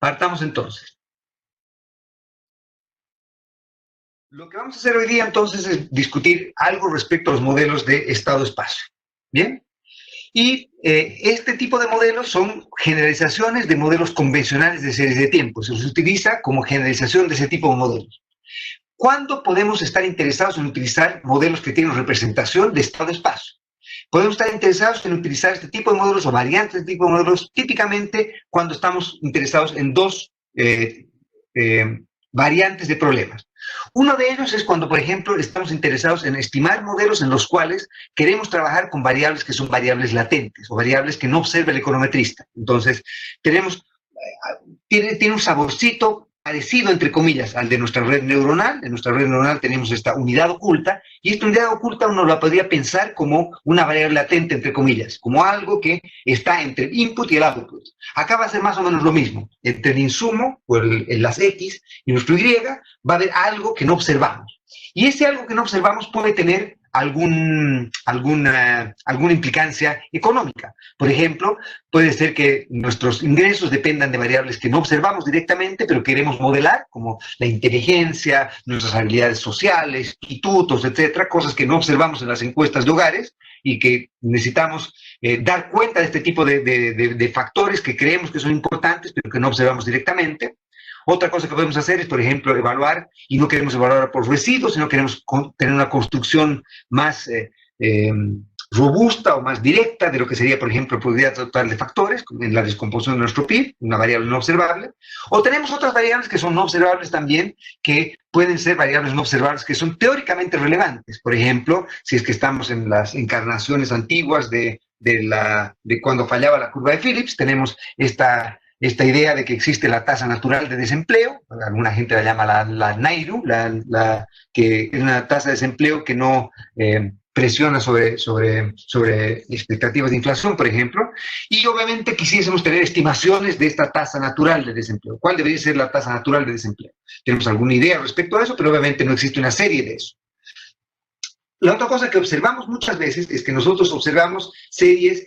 Partamos entonces. Lo que vamos a hacer hoy día entonces es discutir algo respecto a los modelos de estado-espacio. ¿Bien? Y este tipo de modelos son generalizaciones de modelos convencionales de series de tiempo. Se los utiliza como generalización de ese tipo de modelos. ¿Cuándo podemos estar interesados en utilizar modelos que tienen representación de estado-espacio? Podemos estar interesados en utilizar este tipo de modelos o variantes de este tipo de modelos típicamente cuando estamos interesados en dos variantes de problemas. Uno de ellos es cuando, por ejemplo, estamos interesados en estimar modelos en los cuales queremos trabajar con variables que son variables latentes o variables que no observa el econometrista. Entonces, tiene un saborcito parecido, entre comillas, al de nuestra red neuronal. En nuestra red neuronal tenemos esta unidad oculta, y esta unidad oculta uno la podría pensar como una variable latente, entre comillas, como algo que está entre el input y el output. Acá va a ser más o menos lo mismo. Entre el insumo, o las X, y nuestro Y, va a haber algo que no observamos. Y ese algo que no observamos puede tener alguna implicancia económica. Por ejemplo, puede ser que nuestros ingresos dependan de variables que no observamos directamente, pero queremos modelar, como la inteligencia, nuestras habilidades sociales, institutos, etcétera, cosas que no observamos en las encuestas de hogares y que necesitamos dar cuenta de este tipo de factores que creemos que son importantes, pero que no observamos directamente. Otra cosa que podemos hacer es, por ejemplo, evaluar, y no queremos evaluar por residuos, sino queremos tener una construcción más robusta o más directa de lo que sería, por ejemplo, probabilidad total de factores, en la descomposición de nuestro PIB, una variable no observable. O tenemos otras variables que son no observables también, que pueden ser variables no observables que son teóricamente relevantes. Por ejemplo, si es que estamos en las encarnaciones antiguas de cuando fallaba la curva de Phillips, tenemos esta idea de que existe la tasa natural de desempleo, alguna gente la llama la NAIRU, que es una tasa de desempleo que no presiona sobre expectativas de inflación, por ejemplo, y obviamente quisiésemos tener estimaciones de esta tasa natural de desempleo. ¿Cuál debería ser la tasa natural de desempleo? Tenemos alguna idea respecto a eso, pero obviamente no existe una serie de eso. La otra cosa que observamos muchas veces es que nosotros observamos series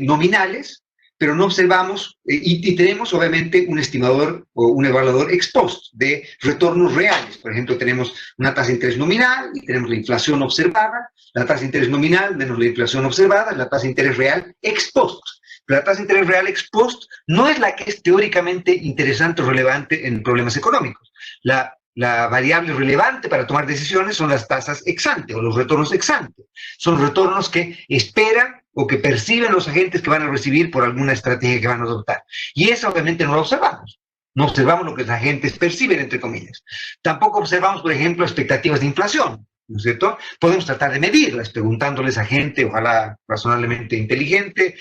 nominales, pero no observamos, y tenemos obviamente un estimador o un evaluador ex post de retornos reales. Por ejemplo, tenemos una tasa de interés nominal y tenemos la inflación observada, la tasa de interés nominal menos la inflación observada, la tasa de interés real ex post. Pero la tasa de interés real ex post no es la que es teóricamente interesante o relevante en problemas económicos. La variable relevante para tomar decisiones son las tasas ex ante o los retornos ex ante. Son retornos que esperan o que perciben los agentes que van a recibir por alguna estrategia que van a adoptar. Y eso obviamente no lo observamos. No observamos lo que los agentes perciben, entre comillas. Tampoco observamos, por ejemplo, expectativas de inflación, ¿no es cierto? Podemos tratar de medirlas, preguntándoles a gente, ojalá razonablemente inteligente,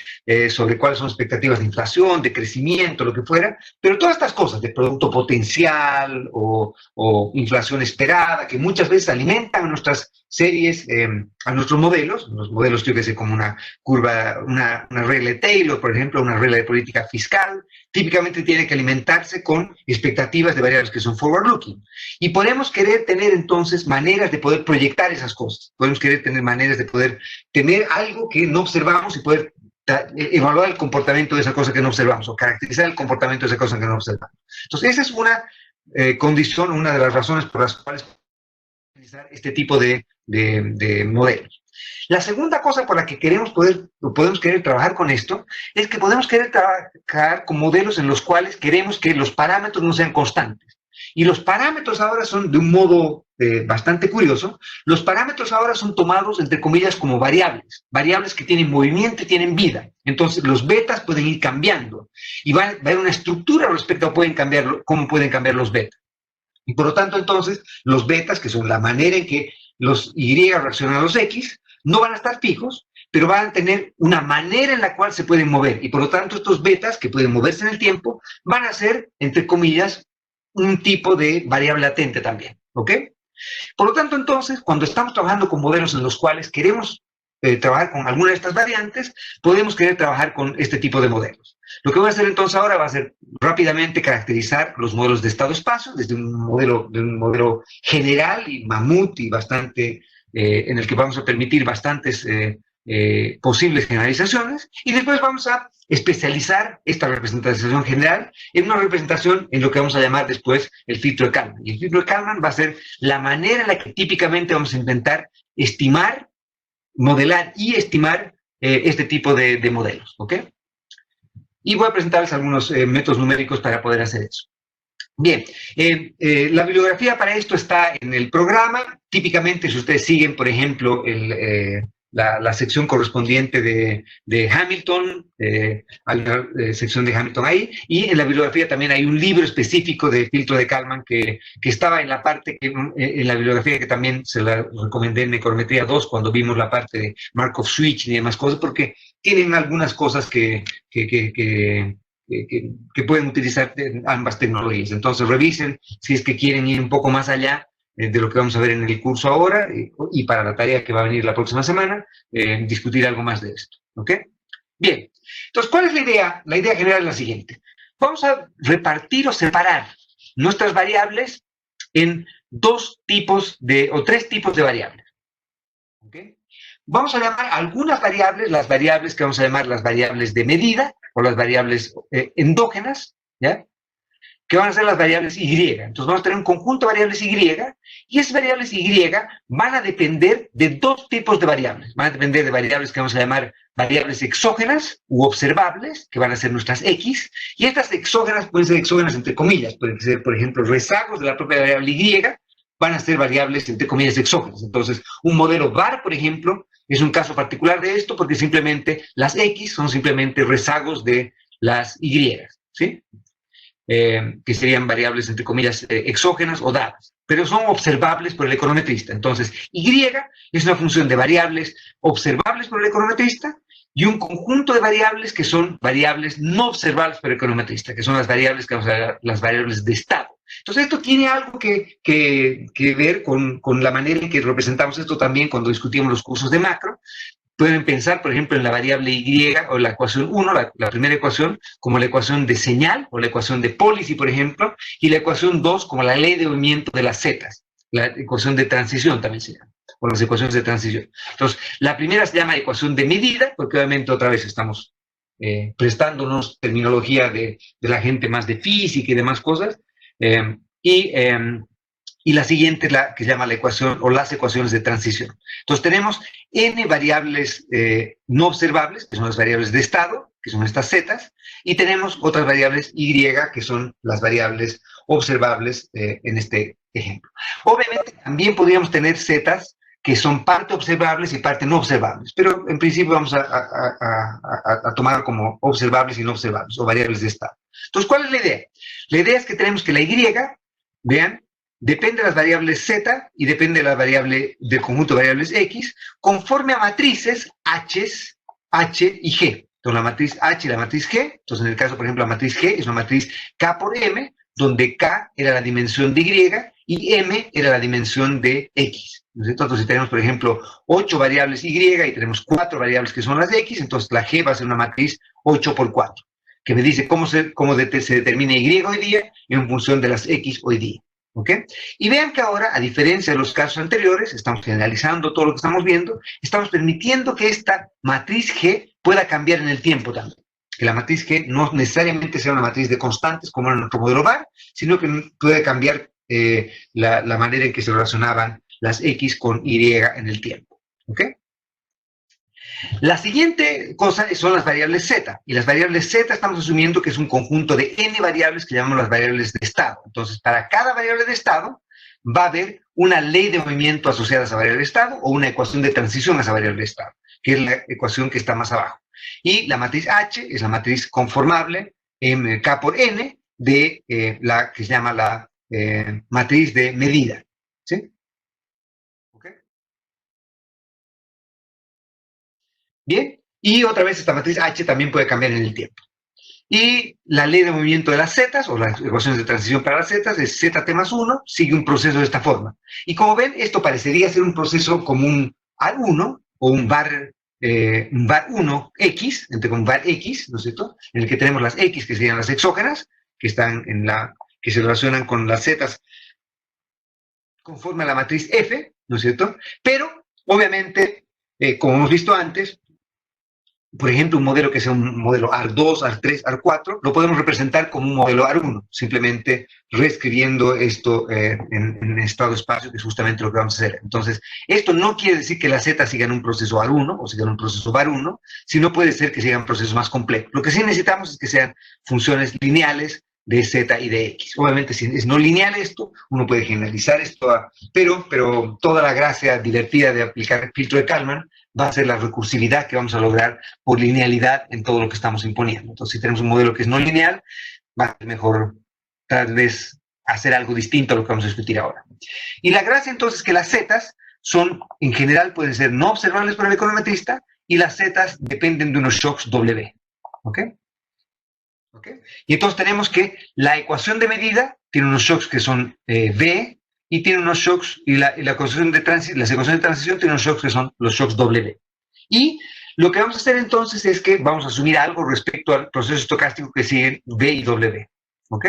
sobre cuáles son las expectativas de inflación, de crecimiento, lo que fuera, pero todas estas cosas de producto potencial o inflación esperada, que muchas veces alimentan nuestras series, a nuestros modelos, los modelos, yo que sé, como una curva, una regla de Taylor, por ejemplo, una regla de política fiscal, típicamente tiene que alimentarse con expectativas de variables que son forward-looking. Y podemos querer tener entonces maneras de poder proyectar esas cosas. Podemos querer tener maneras de poder tener algo que no observamos y poder evaluar el comportamiento de esa cosa que no observamos o caracterizar el comportamiento de esa cosa que no observamos. Entonces, esa es una condición, una de las razones por las cuales utilizar este tipo de modelos. La segunda cosa por la que podemos querer trabajar con esto es que podemos querer trabajar con modelos en los cuales queremos que los parámetros no sean constantes. Y los parámetros ahora son, de un modo bastante curioso, los parámetros ahora son tomados, entre comillas, como variables que tienen movimiento y tienen vida. Entonces, los betas pueden ir cambiando y va a haber una estructura respecto a cómo pueden cambiar los betas. Y por lo tanto, entonces, los betas, que son la manera en que los Y reaccionan a los X, no van a estar fijos, pero van a tener una manera en la cual se pueden mover. Y por lo tanto, estos betas, que pueden moverse en el tiempo, van a ser, entre comillas, un tipo de variable latente también, ¿ok? Por lo tanto, entonces, cuando estamos trabajando con modelos en los cuales queremos trabajar con alguna de estas variantes, podemos querer trabajar con este tipo de modelos. Lo que voy a hacer entonces ahora va a ser rápidamente caracterizar los modelos de estado-espacio desde un modelo general y mamut y bastante, en el que vamos a permitir bastantes posibles generalizaciones, y después vamos a especializar esta representación general en una representación en lo que vamos a llamar después el filtro de Kalman. Y el filtro de Kalman va a ser la manera en la que típicamente vamos a intentar estimar, modelar y estimar este tipo de modelos, ¿ok? Y voy a presentarles algunos métodos numéricos para poder hacer eso. Bien, la bibliografía para esto está en el programa. Típicamente, si ustedes siguen, por ejemplo, la sección correspondiente de Hamilton, hay una sección de Hamilton ahí, y en la bibliografía también hay un libro específico de filtro de Kalman que estaba en la parte, en la bibliografía que también se la recomendé en Econometría 2 cuando vimos la parte de Markov Switch y demás cosas, porque tienen algunas cosas que pueden utilizar ambas tecnologías. Entonces revisen si es que quieren ir un poco más allá de lo que vamos a ver en el curso ahora y para la tarea que va a venir la próxima semana, discutir algo más de esto. ¿Ok? Bien. Entonces, ¿cuál es la idea? La idea general es la siguiente. Vamos a repartir o separar nuestras variables en tres tipos de variables. ¿Ok? Vamos a llamar algunas variables, las variables que vamos a llamar las variables de medida o las variables endógenas, ¿ya? Que van a ser las variables Y. Entonces vamos a tener un conjunto de variables y esas variables Y van a depender de dos tipos de variables. Van a depender de variables que vamos a llamar variables exógenas u observables, que van a ser nuestras X, y estas exógenas pueden ser exógenas entre comillas, pueden ser, por ejemplo, rezagos de la propia variable Y, van a ser variables entre comillas exógenas. Entonces, un modelo VAR, por ejemplo, es un caso particular de esto porque simplemente las X son simplemente rezagos de las Y, ¿sí? Que serían variables, entre comillas, exógenas o dadas, pero son observables por el econometrista. Entonces, Y es una función de variables observables por el econometrista y un conjunto de variables que son variables no observables por el econometrista, que son las variables que vamos a llamar las variables de estado. Entonces, esto tiene algo que ver con la manera en que representamos esto también cuando discutimos los cursos de macro. Pueden pensar, por ejemplo, en la variable Y o la ecuación 1, la primera ecuación, como la ecuación de señal o la ecuación de policy, por ejemplo, y la ecuación 2 como la ley de movimiento de las zetas, la ecuación de transición también se llama, o las ecuaciones de transición. Entonces, la primera se llama ecuación de medida, porque obviamente otra vez estamos prestándonos terminología de la gente más de física y demás cosas, y la siguiente es la que se llama la ecuación o las ecuaciones de transición. Entonces tenemos n variables no observables, que son las variables de estado, que son estas zetas, y tenemos otras variables y, que son las variables observables en este ejemplo. Obviamente también podríamos tener zetas que son parte observables y parte no observables, pero en principio vamos a tomar como observables y no observables, o variables de estado. Entonces, ¿cuál es la idea? La idea es que tenemos que la Y, vean, depende de las variables z y depende de la variable del conjunto de variables x, conforme a matrices h y g. Entonces, la matriz h y la matriz g, entonces en el caso, por ejemplo, la matriz g es una matriz k por m, donde k era la dimensión de y m era la dimensión de x. Entonces, si tenemos, por ejemplo, 8 variables y tenemos 4 variables que son las x, entonces la g va a ser una matriz 8 por 4, que me dice cómo se determina y hoy día en función de las x hoy día. ¿Ok? Y vean que ahora, a diferencia de los casos anteriores, estamos generalizando todo lo que estamos viendo, estamos permitiendo que esta matriz G pueda cambiar en el tiempo también. Que la matriz G no necesariamente sea una matriz de constantes como en nuestro modelo VAR, sino que puede cambiar la manera en que se relacionaban las X con Y en el tiempo. ¿Ok? La siguiente cosa son las variables Z, y las variables Z estamos asumiendo que es un conjunto de n variables que llamamos las variables de estado. Entonces, para cada variable de estado va a haber una ley de movimiento asociada a esa variable de estado o una ecuación de transición a esa variable de estado, que es la ecuación que está más abajo. Y la matriz H es la matriz conformable K por N de la que se llama la matriz de medida. ¿Sí? Bien, y otra vez esta matriz H también puede cambiar en el tiempo. Y la ley de movimiento de las zetas, o las ecuaciones de transición para las zetas, es ZT más 1, sigue un proceso de esta forma. Y como ven, esto parecería ser un proceso como un AR1, o un VAR 1X, entre con VAR X, ¿no es cierto? En el que tenemos las X, que serían las exógenas, que están que se relacionan con las zetas conforme a la matriz F, ¿no es cierto? Pero, obviamente, como hemos visto antes, por ejemplo, un modelo que sea un modelo AR2, AR3, AR4, lo podemos representar como un modelo AR1, simplemente reescribiendo esto en estado-espacio, que es justamente lo que vamos a hacer. Entonces, esto no quiere decir que las Z sigan un proceso AR1 o sigan un proceso VAR1, sino puede ser que sigan procesos más complejos. Lo que sí necesitamos es que sean funciones lineales de Z y de X. Obviamente, si es no lineal esto, uno puede generalizar esto, pero toda la gracia divertida de aplicar el filtro de Kalman va a ser la recursividad que vamos a lograr por linealidad en todo lo que estamos imponiendo. Entonces, si tenemos un modelo que es no lineal, va a ser mejor tal vez hacer algo distinto a lo que vamos a discutir ahora. Y la gracia entonces es que las zetas son, en general, pueden ser no observables por el econometrista y las zetas dependen de unos shocks W. ¿Ok? ¿Ok? Y entonces tenemos que la ecuación de medida tiene unos shocks que son V, y tiene unos shocks, y las ecuaciones de transición tienen unos shocks que son los shocks W. Y lo que vamos a hacer entonces es que vamos a asumir algo respecto al proceso estocástico que siguen V y W. ¿Ok?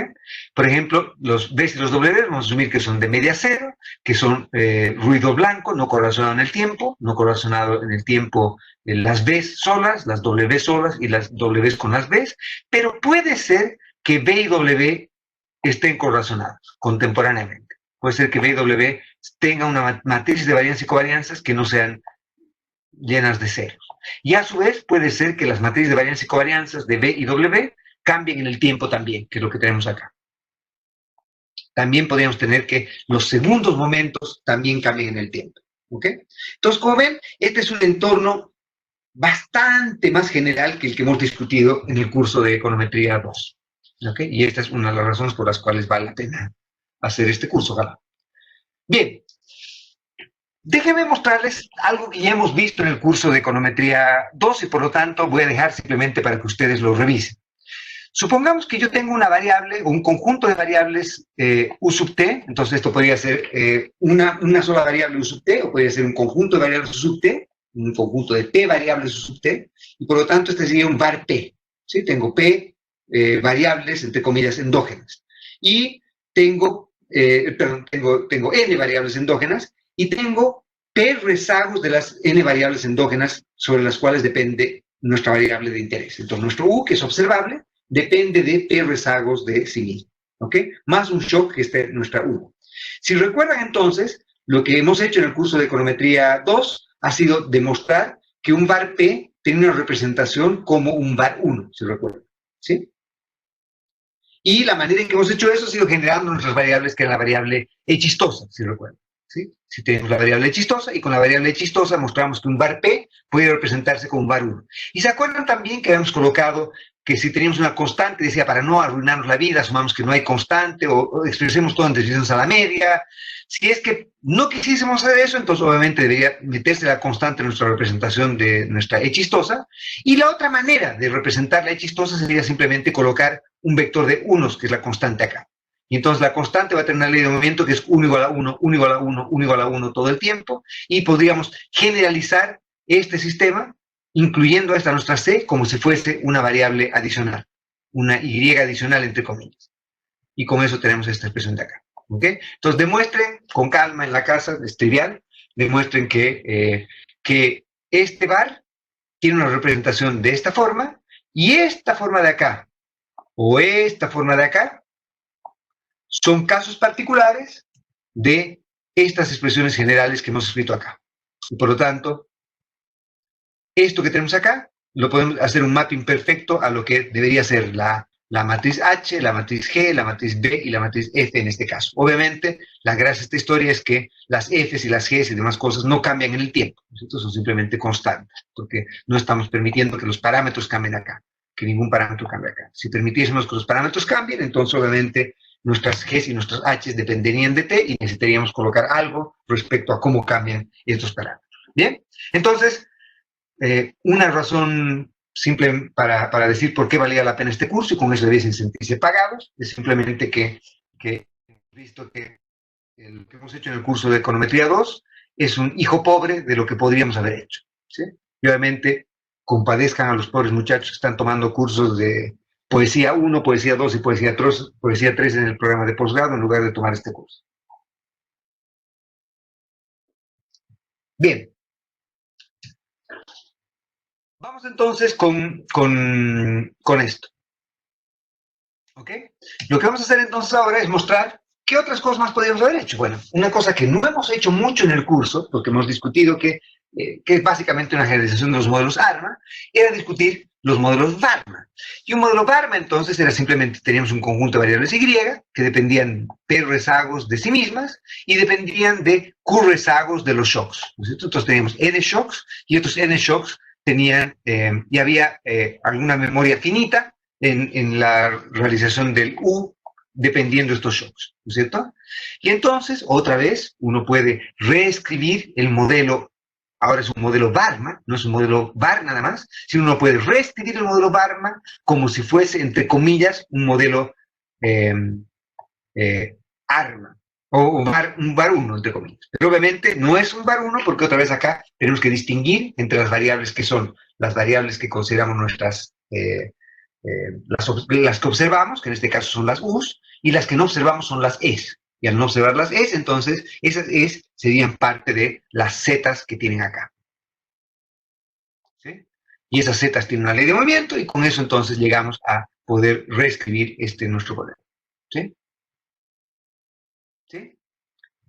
Por ejemplo, los V y los W vamos a asumir que son de media cero, que son ruido blanco, no correlacionado en el tiempo, no correlacionado en el tiempo las V solas, las W solas y las W con las V, pero puede ser que V y W estén correlacionados contemporáneamente. Puede ser que V y W tenga una matriz de varianza y covarianzas que no sean llenas de ceros. Y a su vez puede ser que las matrices de varianza y covarianzas de V y W cambien en el tiempo también, que es lo que tenemos acá. También podríamos tener que los segundos momentos también cambien en el tiempo. ¿Ok? Entonces, como ven, este es un entorno bastante más general que el que hemos discutido en el curso de Econometría 2. ¿Ok? Y esta es una de las razones por las cuales vale la pena hacer este curso, ojalá. Bien, déjenme mostrarles algo que ya hemos visto en el curso de Econometría 2 y por lo tanto voy a dejar simplemente para que ustedes lo revisen. Supongamos que yo tengo una variable o un conjunto de variables U sub t, entonces esto podría ser una sola variable U sub t o podría ser un conjunto de variables U sub t, un conjunto de p variables U sub t, y por lo tanto este sería un var p. ¿Sí? Tengo p variables, entre comillas, endógenas. Y tengo n variables endógenas y tengo p rezagos de las n variables endógenas sobre las cuales depende nuestra variable de interés. Entonces nuestro U, que es observable, depende de p rezagos de sí mismo, ¿ok? Más un shock que esté en nuestra U. Si recuerdan entonces, lo que hemos hecho en el curso de Econometría 2 ha sido demostrar que un var P tiene una representación como un var 1, si recuerdan, ¿sí? Y la manera en que hemos hecho eso ha sido generando nuestras variables, que es la variable E chistosa, si recuerdan. ¿Sí? Si tenemos la variable chistosa y con la variable chistosa mostramos que un var P puede representarse como un var 1. Y se acuerdan también que habíamos colocado que si teníamos una constante, decía, para no arruinarnos la vida, asumamos que no hay constante o expresemos todo en desviaciones a la media. Si es que no quisiésemos hacer eso, entonces obviamente debería meterse la constante en nuestra representación de nuestra E chistosa. Y la otra manera de representar la E chistosa sería simplemente colocar un vector de unos, que es la constante acá. Y entonces la constante va a tener una ley de movimiento que es 1 igual a 1, 1 igual a 1, 1 igual a 1 todo el tiempo, y podríamos generalizar este sistema, incluyendo a esta nuestra C, como si fuese una variable adicional, una Y adicional entre comillas. Y con eso tenemos esta expresión de acá. ¿Ok? Entonces demuestren con calma en la casa, es trivial, demuestren que este var tiene una representación de esta forma, y esta forma de acá, o esta forma de acá, son casos particulares de estas expresiones generales que hemos escrito acá. Y por lo tanto, esto que tenemos acá, lo podemos hacer un mapping perfecto a lo que debería ser la matriz H, la matriz G, la matriz B y la matriz F en este caso. Obviamente, la gracia de esta historia es que las Fs y las Gs y demás cosas no cambian en el tiempo, ¿cierto? Son simplemente constantes, porque no estamos permitiendo que los parámetros cambien acá, que ningún parámetro cambie acá. Si permitiésemos que los parámetros cambien, entonces obviamente nuestras Gs y nuestras Hs dependerían de T y necesitaríamos colocar algo respecto a cómo cambian estos parámetros. ¿Bien? Entonces, una razón simple para decir por qué valía la pena este curso y con eso debiesen sentirse pagados, es simplemente que hemos visto que lo que hemos hecho en el curso de Econometría 2 es un hijo pobre de lo que podríamos haber hecho, ¿sí? Y obviamente compadezcan a los pobres muchachos que están tomando cursos de Poesía 1, Poesía 2 y Poesía 3 en el programa de posgrado en lugar de tomar este curso. Bien. Vamos entonces con esto. ¿Ok? Lo que vamos a hacer entonces ahora es mostrar qué otras cosas más podríamos haber hecho. Bueno, una cosa que no hemos hecho mucho en el curso, porque hemos discutido que es básicamente una generalización de los modelos ARMA, era discutir los modelos VARMA. Y un modelo VARMA entonces era simplemente, teníamos un conjunto de variables Y que dependían P rezagos de sí mismas y dependían de Q rezagos de los shocks. ¿No es cierto? Entonces teníamos N shocks y otros N shocks tenían, y había alguna memoria finita en la realización del U dependiendo de estos shocks, ¿no es cierto? Y entonces, otra vez, uno puede reescribir el modelo, ahora es un modelo VARMA, no es un modelo VAR nada más, sino uno puede reescribir el modelo VARMA como si fuese, entre comillas, un modelo eh, ARMA, o un VAR 1, entre comillas. Pero obviamente no es un VAR 1 porque otra vez acá tenemos que distinguir entre las variables que son las variables que consideramos nuestras las que observamos, que en este caso son las U's, y las que no observamos son las E's. Y al no observar las E's, entonces esas E's serían parte de las Z's que tienen acá. ¿Sí? Y esas Z's tienen una ley de movimiento y con eso entonces llegamos a poder reescribir nuestro problema. ¿Sí? ¿Sí?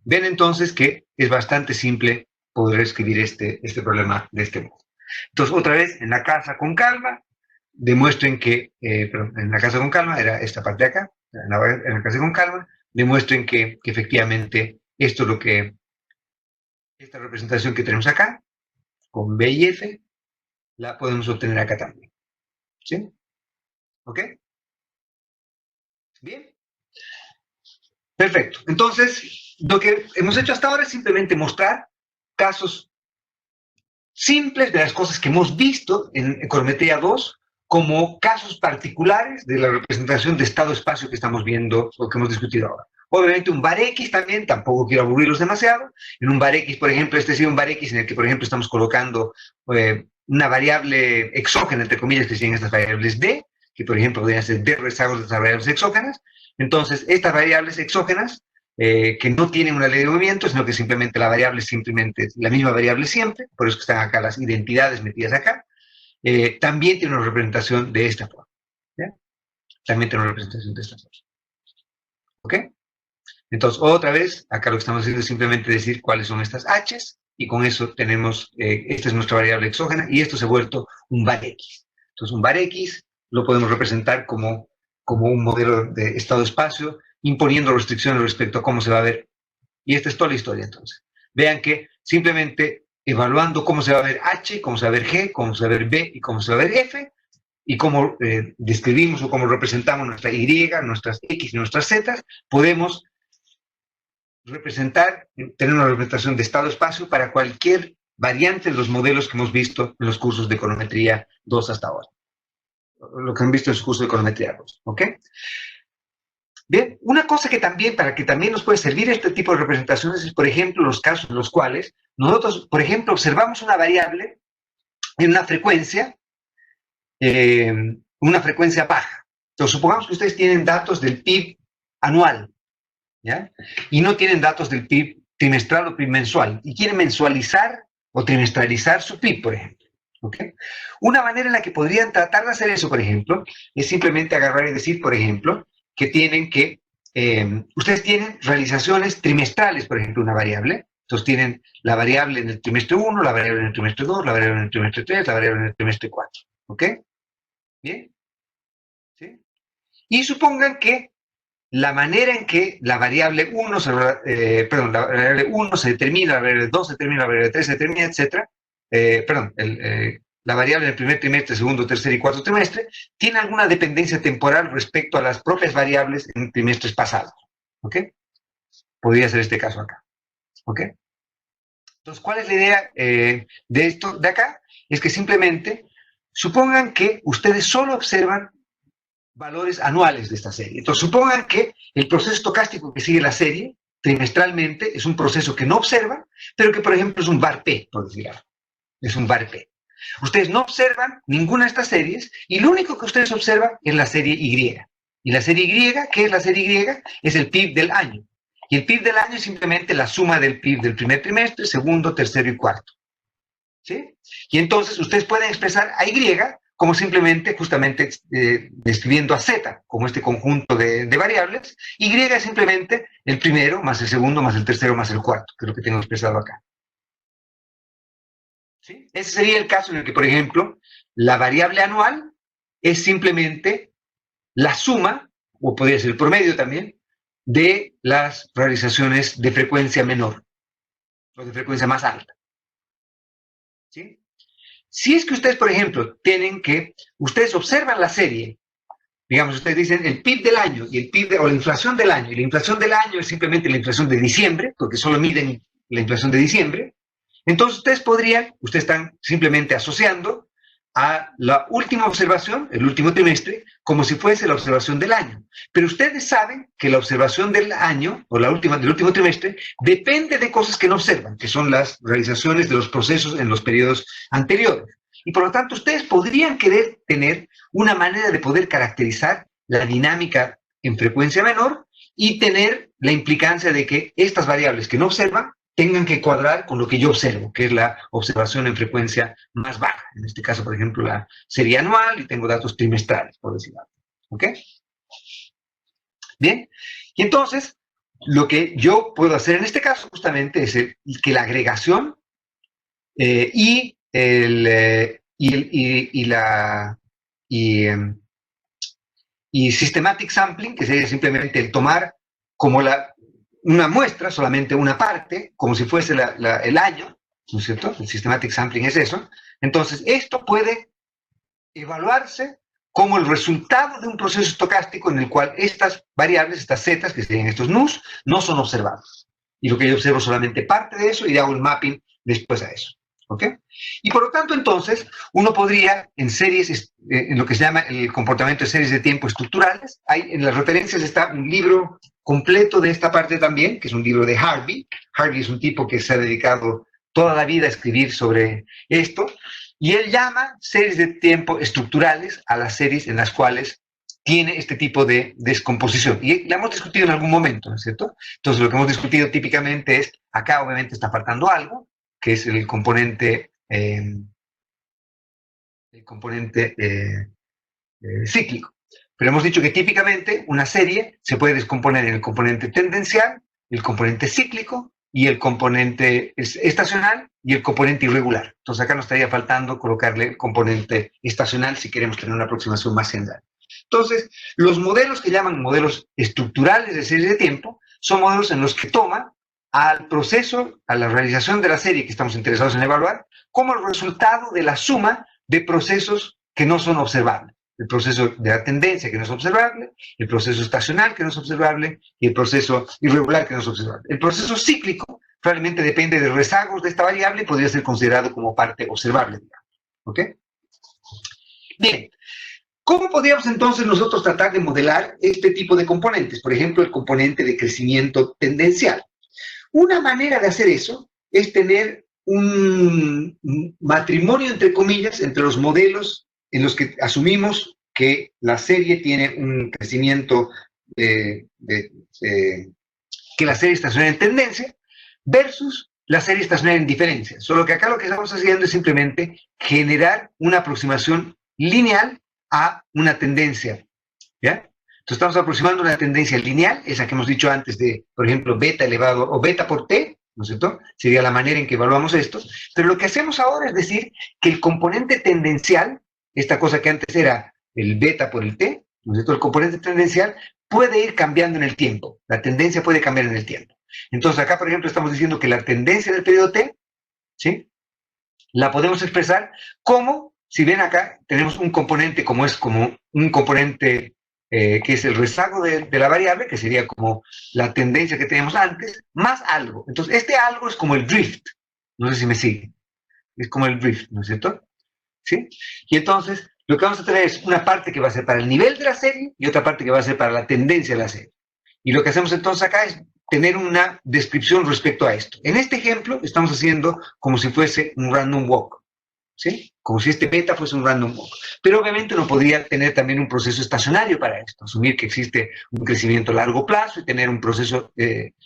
Ven entonces que es bastante simple poder escribir este problema de este modo. Entonces, otra vez, en la casa con calma, demuestren que, perdón, en la casa con calma, era esta parte de acá, en la casa con calma, demuestren que efectivamente esto es lo que, esta representación que tenemos acá, con B y F, la podemos obtener acá también. ¿Sí? ¿Ok? Bien. Perfecto. Entonces, lo que hemos hecho hasta ahora es simplemente mostrar casos simples de las cosas que hemos visto en econometría 2 como casos particulares de la representación de estado-espacio que estamos viendo o que hemos discutido ahora. Obviamente un var X también, tampoco quiero aburrirlos demasiado. En un var X, por ejemplo, este sería un var X en el que, por ejemplo, estamos colocando una variable exógena, entre comillas, que serían estas variables D, que por ejemplo podrían ser D rezagos de estas variables exógenas. Entonces, estas variables exógenas que no tienen una ley de movimiento, sino que simplemente la variable es simplemente la misma variable siempre, por eso que están acá las identidades metidas acá, también tiene una representación de esta forma. ¿Ya? También tiene una representación de esta forma. ¿Ok? Entonces, otra vez, acá lo que estamos haciendo es simplemente decir cuáles son estas H's, y con eso tenemos, esta es nuestra variable exógena, y esto se ha vuelto un var X. Entonces, un var X lo podemos representar como un modelo de estado-espacio, imponiendo restricciones respecto a cómo se va a ver. Y esta es toda la historia, entonces. Vean que simplemente evaluando cómo se va a ver H, cómo se va a ver G, cómo se va a ver B y cómo se va a ver F, y cómo describimos o cómo representamos nuestra Y, nuestras X y nuestras Z, podemos representar, tener una representación de estado-espacio para cualquier variante de los modelos que hemos visto en los cursos de econometría 2 hasta ahora. Lo que han visto en los cursos de econometría 2, ¿ok? Bien, una cosa que también, para que también nos puede servir este tipo de representaciones es, por ejemplo, los casos en los cuales nosotros, por ejemplo, observamos una variable en una frecuencia baja. Entonces, supongamos que ustedes tienen datos del PIB anual, ¿ya? Y no tienen datos del PIB trimestral o PIB mensual, y quieren mensualizar o trimestralizar su PIB, por ejemplo. ¿Okay? Una manera en la que podrían tratar de hacer eso, por ejemplo, es simplemente agarrar y decir, por ejemplo, que tienen que, ustedes tienen realizaciones trimestrales, por ejemplo, una variable. Entonces tienen la variable en el trimestre 1, la variable en el trimestre 2, la variable en el trimestre 3, la variable en el trimestre 4. ¿Ok? ¿Bien? ¿Sí? Y supongan que la manera en que la variable 1 se, la variable 1 se determina, la variable 2 se determina, la variable 3 se determina, etc. La variable del primer trimestre, segundo, tercer y cuarto trimestre, tiene alguna dependencia temporal respecto a las propias variables en trimestres pasados. ¿Ok? Podría ser este caso acá. ¿Ok? Entonces, ¿cuál es la idea de esto de acá? Es que simplemente supongan que ustedes solo observan valores anuales de esta serie. Entonces, supongan que el proceso estocástico que sigue la serie trimestralmente es un proceso que no observan, pero que, por ejemplo, es un var P, por decir algo. Es un var P. Ustedes no observan ninguna de estas series y lo único que ustedes observan es la serie Y. Y la serie Y, ¿qué es la serie Y? Es el PIB del año. Y el PIB del año es simplemente la suma del PIB del primer trimestre, segundo, tercero y cuarto. ¿sí? Y entonces ustedes pueden expresar a Y como simplemente, justamente, describiendo a Z como este conjunto de variables. Y es simplemente el primero, más el segundo, más el tercero, más el cuarto, que es lo que tengo expresado acá. ¿Sí? Ese sería el caso en el que, por ejemplo, la variable anual es simplemente la suma, o podría ser el promedio también, de las realizaciones de frecuencia menor o de frecuencia más alta. ¿Sí? Si es que ustedes, por ejemplo, ustedes observan la serie, digamos, ustedes dicen el PIB del año y el PIB o la inflación del año, y la inflación del año es simplemente la inflación de diciembre, porque solo miden la inflación de diciembre, entonces ustedes están simplemente asociando a la última observación, el último trimestre, como si fuese la observación del año. Pero ustedes saben que la observación del año, o del último trimestre, depende de cosas que no observan, que son las realizaciones de los procesos en los periodos anteriores. Y por lo tanto, ustedes podrían querer tener una manera de poder caracterizar la dinámica en frecuencia menor y tener la implicancia de que estas variables que no observan tengan que cuadrar con lo que yo observo, que es la observación en frecuencia más baja. En este caso, por ejemplo, la serie anual, y tengo datos trimestrales, por decirlo. ¿Ok? Bien. Y entonces, lo que yo puedo hacer en este caso justamente es que la agregación y systematic sampling, que sería simplemente el tomar como una muestra, solamente una parte, como si fuese el año, ¿no es cierto? El systematic sampling es eso. Entonces, esto puede evaluarse como el resultado de un proceso estocástico en el cual estas variables, estas zetas, que serían estos nus, no son observadas. Y lo que yo observo solamente parte de eso y hago el mapping después a eso. ¿Ok? Y por lo tanto, entonces, uno podría, en series, en lo que se llama el comportamiento de series de tiempo estructurales, en las referencias está un libro completo de esta parte también, que es un libro de Harvey. Harvey es un tipo que se ha dedicado toda la vida a escribir sobre esto, y él llama series de tiempo estructurales a las series en las cuales tiene este tipo de descomposición. Y la hemos discutido en algún momento, ¿no es cierto? Entonces, lo que hemos discutido típicamente es, acá obviamente está faltando algo, que es el componente cíclico. Pero hemos dicho que típicamente una serie se puede descomponer en el componente tendencial, el componente cíclico y el componente estacional y el componente irregular. Entonces acá nos estaría faltando colocarle el componente estacional si queremos tener una aproximación más general. Entonces, los modelos que llaman modelos estructurales de series de tiempo son modelos en los que toma al proceso, a la realización de la serie que estamos interesados en evaluar, como el resultado de la suma de procesos que no son observables. El proceso de la tendencia, que no es observable, el proceso estacional, que no es observable, y el proceso irregular, que no es observable. El proceso cíclico probablemente depende de rezagos de esta variable y podría ser considerado como parte observable. ¿Ok? Bien. ¿Cómo podríamos entonces nosotros tratar de modelar este tipo de componentes? Por ejemplo, el componente de crecimiento tendencial. Una manera de hacer eso es tener un matrimonio, entre comillas, entre los modelos en los que asumimos que la serie tiene un crecimiento, que la serie estacionaria en tendencia, versus la serie estacionaria en diferencia. Solo que acá lo que estamos haciendo es simplemente generar una aproximación lineal a una tendencia. ¿Ya? Entonces estamos aproximando una tendencia lineal, esa que hemos dicho antes de, por ejemplo, beta elevado o beta por t, ¿no es cierto? Sería la manera en que evaluamos esto. Pero lo que hacemos ahora es decir que el componente tendencial, esta cosa que antes era el beta por el t, ¿no es cierto? El componente tendencial puede ir cambiando en el tiempo. La tendencia puede cambiar en el tiempo. Entonces acá, por ejemplo, estamos diciendo que la tendencia del periodo t, ¿sí? La podemos expresar como, si ven acá, tenemos un componente como un componente que es el rezago de la variable, que sería como la tendencia que teníamos antes, más algo. Entonces, este algo es como el drift. No sé si me siguen. Es como el drift, ¿no es cierto? ¿Sí? Y entonces, lo que vamos a tener es una parte que va a ser para el nivel de la serie y otra parte que va a ser para la tendencia de la serie. Y lo que hacemos entonces acá es tener una descripción respecto a esto. En este ejemplo, estamos haciendo como si fuese un random walk. ¿Sí? Como si este beta fuese un random walk. Pero obviamente uno podría tener también un proceso estacionario para esto, asumir que existe un crecimiento a largo plazo y tener un proceso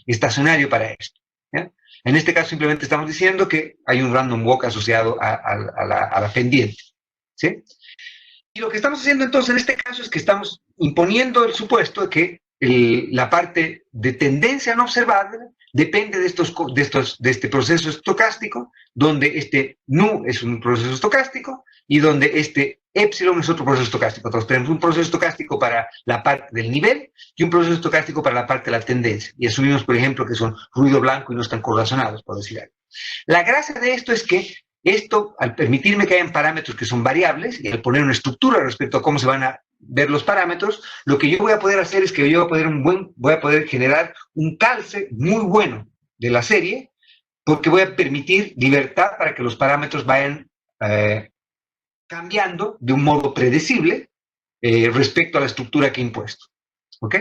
estacionario para esto. ¿ya? En este caso simplemente estamos diciendo que hay un random walk asociado a la pendiente, ¿sí? Y lo que estamos haciendo entonces en este caso es que estamos imponiendo el supuesto de que la parte de tendencia no observable depende de este proceso estocástico, donde este nu es un proceso estocástico y donde este epsilon es otro proceso estocástico. Entonces tenemos un proceso estocástico para la parte del nivel y un proceso estocástico para la parte de la tendencia. Y asumimos, por ejemplo, que son ruido blanco y no están correlacionados, por decir algo. La gracia de esto es que esto, al permitirme que hayan parámetros que son variables y al poner una estructura respecto a cómo se van a ver los parámetros, lo que yo voy a poder hacer es que yo voy a poder generar un calce muy bueno de la serie, porque voy a permitir libertad para que los parámetros vayan cambiando de un modo predecible respecto a la estructura que he impuesto. ¿Ok?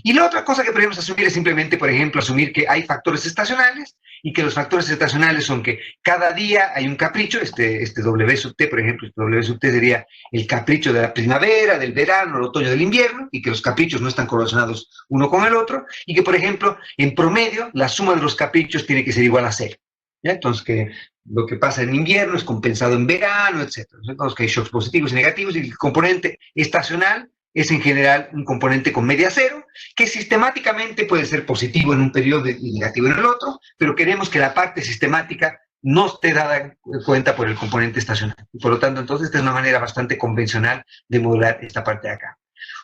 Y la otra cosa que podemos asumir es simplemente, por ejemplo, asumir que hay factores estacionales y que los factores estacionales son que cada día hay un capricho, este W sub t, por ejemplo, este W sub t sería el capricho de la primavera, del verano, el otoño, del invierno, y que los caprichos no están correlacionados uno con el otro, y que, por ejemplo, en promedio, la suma de los caprichos tiene que ser igual a 0. ¿Ya? Entonces, que lo que pasa en invierno es compensado en verano, etc. Entonces, que hay shocks positivos y negativos, y el componente estacional es en general un componente con media 0, que sistemáticamente puede ser positivo en un periodo y negativo en el otro, pero queremos que la parte sistemática no esté dada en cuenta por el componente estacional. Y por lo tanto, entonces, esta es una manera bastante convencional de modular esta parte de acá.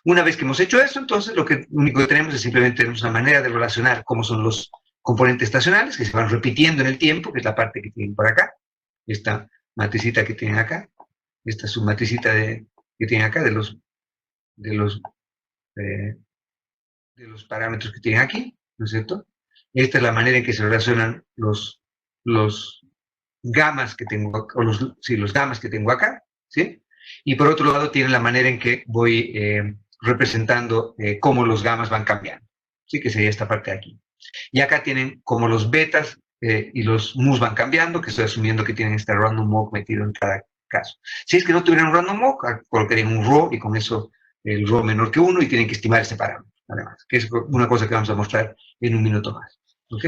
Una vez que hemos hecho eso, entonces, lo único que tenemos es simplemente tenemos una manera de relacionar cómo son los componentes estacionales, que se van repitiendo en el tiempo, que es la parte que tienen por acá, esta matricita que tienen acá, esta submatricita que tienen acá de los parámetros que tienen aquí, ¿no es cierto? Esta es la manera en que se relacionan los gamas que tengo, o los gamas que tengo acá, ¿sí? Y por otro lado tienen la manera en que voy representando cómo los gamas van cambiando, ¿sí? Que sería esta parte de aquí. Y acá tienen como los betas y los mus van cambiando, que estoy asumiendo que tienen este random walk metido en cada caso. Si es que no tuvieran un random walk, colocarían un row y con eso el rho menor que 1 y tienen que estimar ese parámetro, además, que es una cosa que vamos a mostrar en un minuto más. ¿Ok?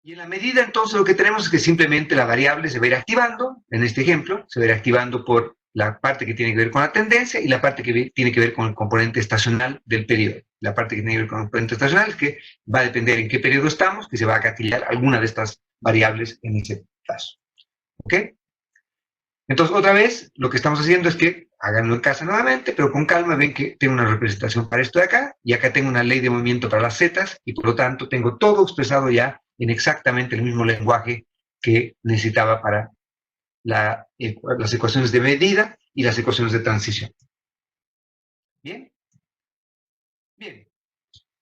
Y en la medida, entonces, lo que tenemos es que simplemente la variable se va a ir activando, en este ejemplo, se va a ir activando por la parte que tiene que ver con la tendencia y la parte que tiene que ver con el componente estacional del periodo. La parte que tiene que ver con el componente estacional es que va a depender en qué periodo estamos, que se va a catillar alguna de estas variables en ese caso. ¿Ok? Entonces, otra vez, lo que estamos haciendo es que, háganlo en casa nuevamente, pero con calma, ven que tengo una representación para esto de acá, y acá tengo una ley de movimiento para las zetas, y por lo tanto tengo todo expresado ya en exactamente el mismo lenguaje que necesitaba para las ecuaciones de medida y las ecuaciones de transición. ¿Bien? Bien.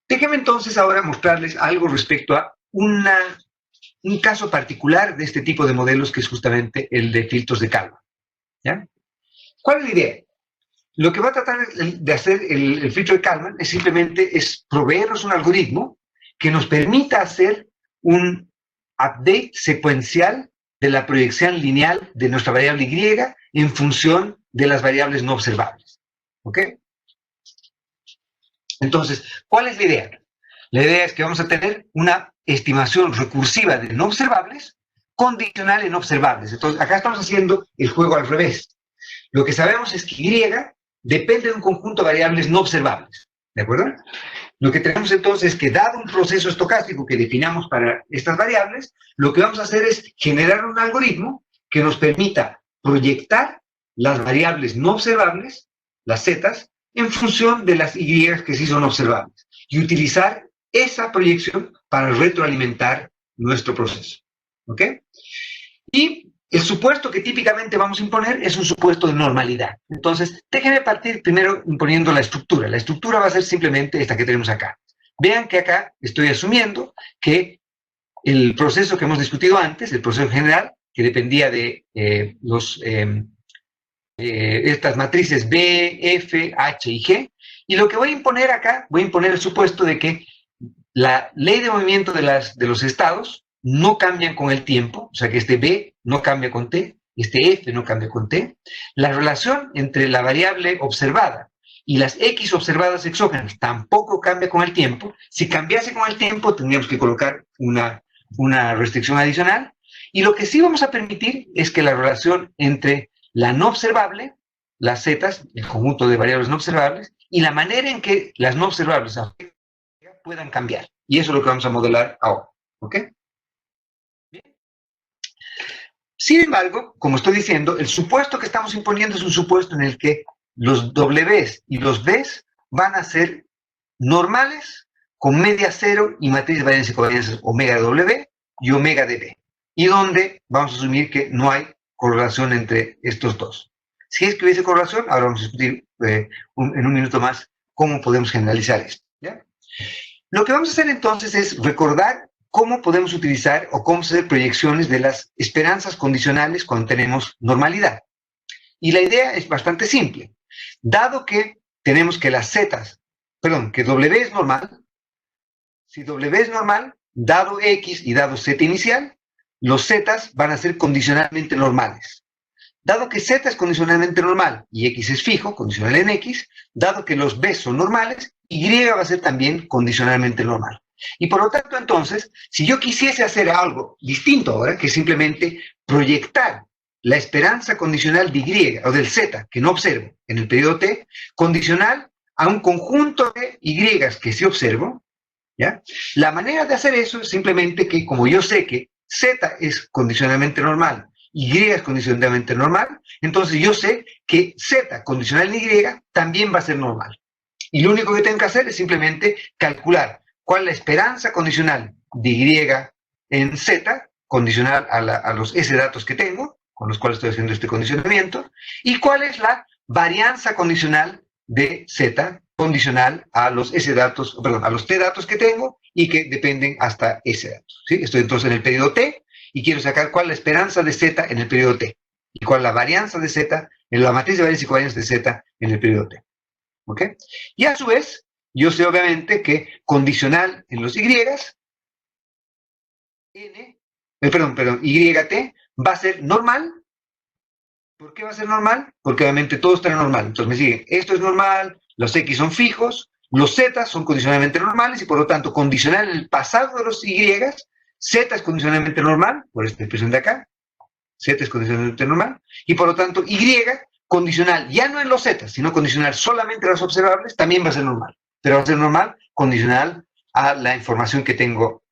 Déjenme entonces ahora mostrarles algo respecto a un caso particular de este tipo de modelos, que es justamente el de filtros de Kalman. ¿Ya? ¿Cuál es la idea? Lo que va a tratar de hacer el filtro de Kalman es simplemente proveernos un algoritmo que nos permita hacer un update secuencial de la proyección lineal de nuestra variable Y en función de las variables no observables. ¿Ok? Entonces, ¿cuál es la idea? La idea es que vamos a tener una estimación recursiva de no observables condicional en observables. Entonces, acá estamos haciendo el juego al revés. Lo que sabemos es que Y depende de un conjunto de variables no observables. ¿De acuerdo? Lo que tenemos entonces es que, dado un proceso estocástico que definamos para estas variables, lo que vamos a hacer es generar un algoritmo que nos permita proyectar las variables no observables, las zetas, en función de las Y que sí son observables, y utilizar esa proyección para retroalimentar nuestro proceso. ¿Ok? Y el supuesto que típicamente vamos a imponer es un supuesto de normalidad. Entonces, déjenme partir primero imponiendo la estructura. La estructura va a ser simplemente esta que tenemos acá. Vean que acá estoy asumiendo que el proceso que hemos discutido antes, el proceso general, que dependía de estas matrices B, F, H y G, y lo que voy a imponer acá, voy a imponer el supuesto de que la ley de movimiento de los estados no cambian con el tiempo, o sea que este B no cambia con T, este F no cambia con T. La relación entre la variable observada y las X observadas exógenas tampoco cambia con el tiempo. Si cambiase con el tiempo, tendríamos que colocar una restricción adicional. Y lo que sí vamos a permitir es que la relación entre la no observable, las zetas, el conjunto de variables no observables, y la manera en que las no observables puedan cambiar. Y eso es lo que vamos a modelar ahora. ¿Ok? Bien. Sin embargo, como estoy diciendo, el supuesto que estamos imponiendo es un supuesto en el que los Ws y los Bs van a ser normales con media cero y matriz de varianza y covarianza omega de W y omega de B. Y donde vamos a asumir que no hay correlación entre estos dos. Si es que hubiese correlación, ahora vamos a discutir en un minuto más cómo podemos generalizar esto. ¿Ya? Lo que vamos a hacer entonces es recordar cómo podemos utilizar o cómo hacer proyecciones de las esperanzas condicionales cuando tenemos normalidad. Y la idea es bastante simple. Dado que tenemos que las zetas, perdón, que W es normal, si W es normal, dado X y dado Z inicial, los zetas van a ser condicionalmente normales. Dado que Z es condicionalmente normal y X es fijo, condicional en X, dado que los B son normales, Y va a ser también condicionalmente normal. Y por lo tanto, entonces, si yo quisiese hacer algo distinto ahora, que simplemente proyectar la esperanza condicional de Y o del Z, que no observo en el periodo T, condicional a un conjunto de Y que sí observo, ¿ya? La manera de hacer eso es simplemente que, como yo sé que Z es condicionalmente normal, Y es condicionalmente normal, entonces yo sé que Z condicional en Y también va a ser normal. Y lo único que tengo que hacer es simplemente calcular cuál es la esperanza condicional de Y en Z, condicional a los S datos que tengo, con los cuales estoy haciendo este condicionamiento, y cuál es la varianza condicional de Z, condicional a los S datos, perdón, a los T datos que tengo y que dependen hasta S datos. ¿Sí? Estoy entonces en el periodo T y quiero sacar cuál es la esperanza de Z en el periodo T y cuál es la varianza de Z en la matriz de varianza y covarianza de Z en el periodo T. ¿Ok? Y a su vez, yo sé obviamente que condicional en los Y, YT va a ser normal. ¿Por qué va a ser normal? Porque obviamente todo está normal. Entonces me siguen, esto es normal, los X son fijos, los Z son condicionalmente normales y por lo tanto condicional en el pasado de los Y, Z es condicionalmente normal, por esta expresión de acá, Z es condicionalmente normal, y por lo tanto Y, condicional ya no en los Z, sino condicional solamente a los observables, también va a ser normal. Pero va a ser normal condicional a la información que tengo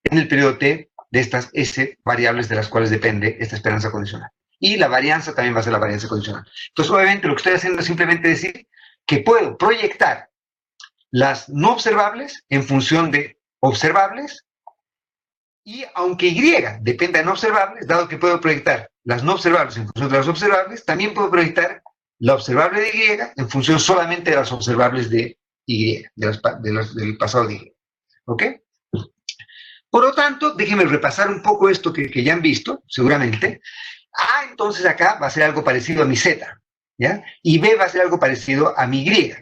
en el periodo T de estas S variables de las cuales depende esta esperanza condicional. Y la varianza también va a ser la varianza condicional. Entonces, obviamente, lo que estoy haciendo es simplemente decir que puedo proyectar las no observables en función de observables y aunque Y dependa de no observables, dado que puedo proyectar las no observables en función de las observables, también puedo proyectar la observable de Y en función solamente de las observables de Y, del pasado de Y. ¿Ok? Por lo tanto, déjenme repasar un poco esto que ya han visto, seguramente. A, entonces acá va a ser algo parecido a mi Z, ¿ya? Y B va a ser algo parecido a mi Y.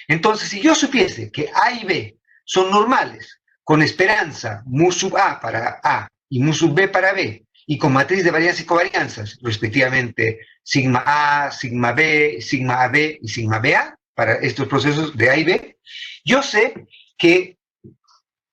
Entonces, si yo supiese que A y B son normales, con esperanza mu sub A para A y mu sub B para B, y con matriz de varianza y covarianzas, respectivamente, sigma A, sigma B, sigma AB y sigma BA, para estos procesos de A y B, yo sé que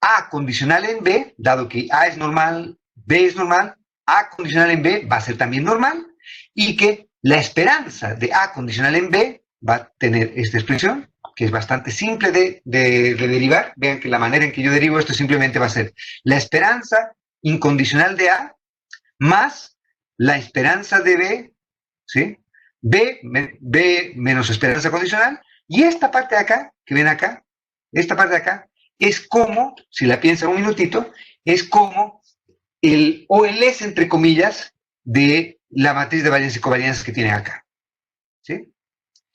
A condicional en B, dado que A es normal, B es normal, A condicional en B va a ser también normal, y que la esperanza de A condicional en B va a tener esta expresión, que es bastante simple de derivar. Vean que la manera en que yo derivo esto simplemente va a ser la esperanza incondicional de A más la esperanza de B, ¿sí? B menos esperanza condicional, y esta parte de acá, que ven acá, esta parte de acá, es como, si la piensan un minutito, es como el OLS, entre comillas, de la matriz de varianza y covarianza que tiene acá. ¿Sí?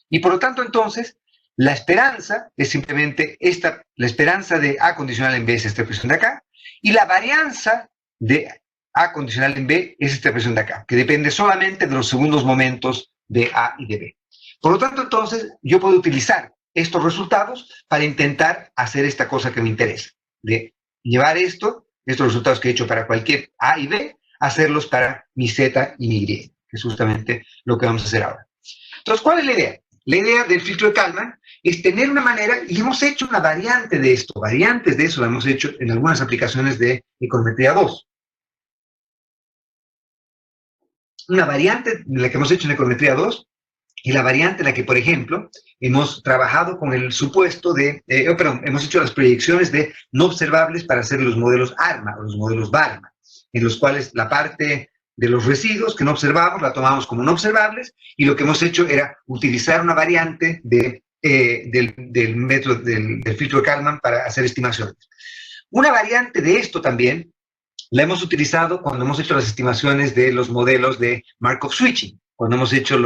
Y por lo tanto, entonces, la esperanza es simplemente esta, la esperanza de A condicional en B es esta expresión de acá, y la varianza de A condicional en B es esta expresión de acá, que depende solamente de los segundos momentos de A y de B. Por lo tanto, entonces, yo puedo utilizar estos resultados para intentar hacer esta cosa que me interesa, de llevar estos resultados que he hecho para cualquier A y B, hacerlos para mi Z y mi Y, que es justamente lo que vamos a hacer ahora. Entonces, ¿cuál es la idea? la idea del filtro de Kalman es tener una manera, y hemos hecho una variante de esto, variantes de eso lo hemos hecho en algunas aplicaciones de econometría 2. Una variante de la que hemos hecho en econometría 2 y la variante en la que, por ejemplo, hemos trabajado con el supuesto de, hemos hecho las proyecciones de no observables para hacer los modelos ARMA o los modelos BARMA, en los cuales la parte de los residuos que no observamos la tomamos como no observables, y lo que hemos hecho era utilizar una variante del método del filtro de Kalman para hacer estimaciones. Una variante de esto también la hemos utilizado cuando hemos hecho las estimaciones de los modelos de Markov switching. Cuando hemos hecho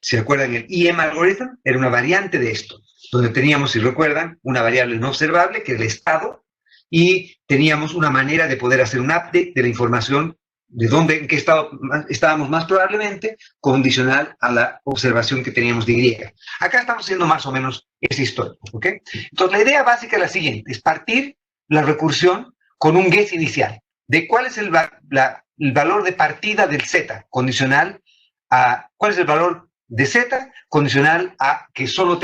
si recuerdan, el EM algorithm era una variante de esto, donde teníamos, si recuerdan, una variable no observable, que era el estado, y teníamos una manera de poder hacer un update de la información de en qué estado estábamos más probablemente, condicional a la observación que teníamos de Y. Acá estamos haciendo más o menos esa historia, ¿ok? Entonces, la idea básica es la siguiente, es partir la recursión con un guess inicial, de cuál es el valor de partida del Z, condicional a, cuál es el valor de Z, condicional a que solo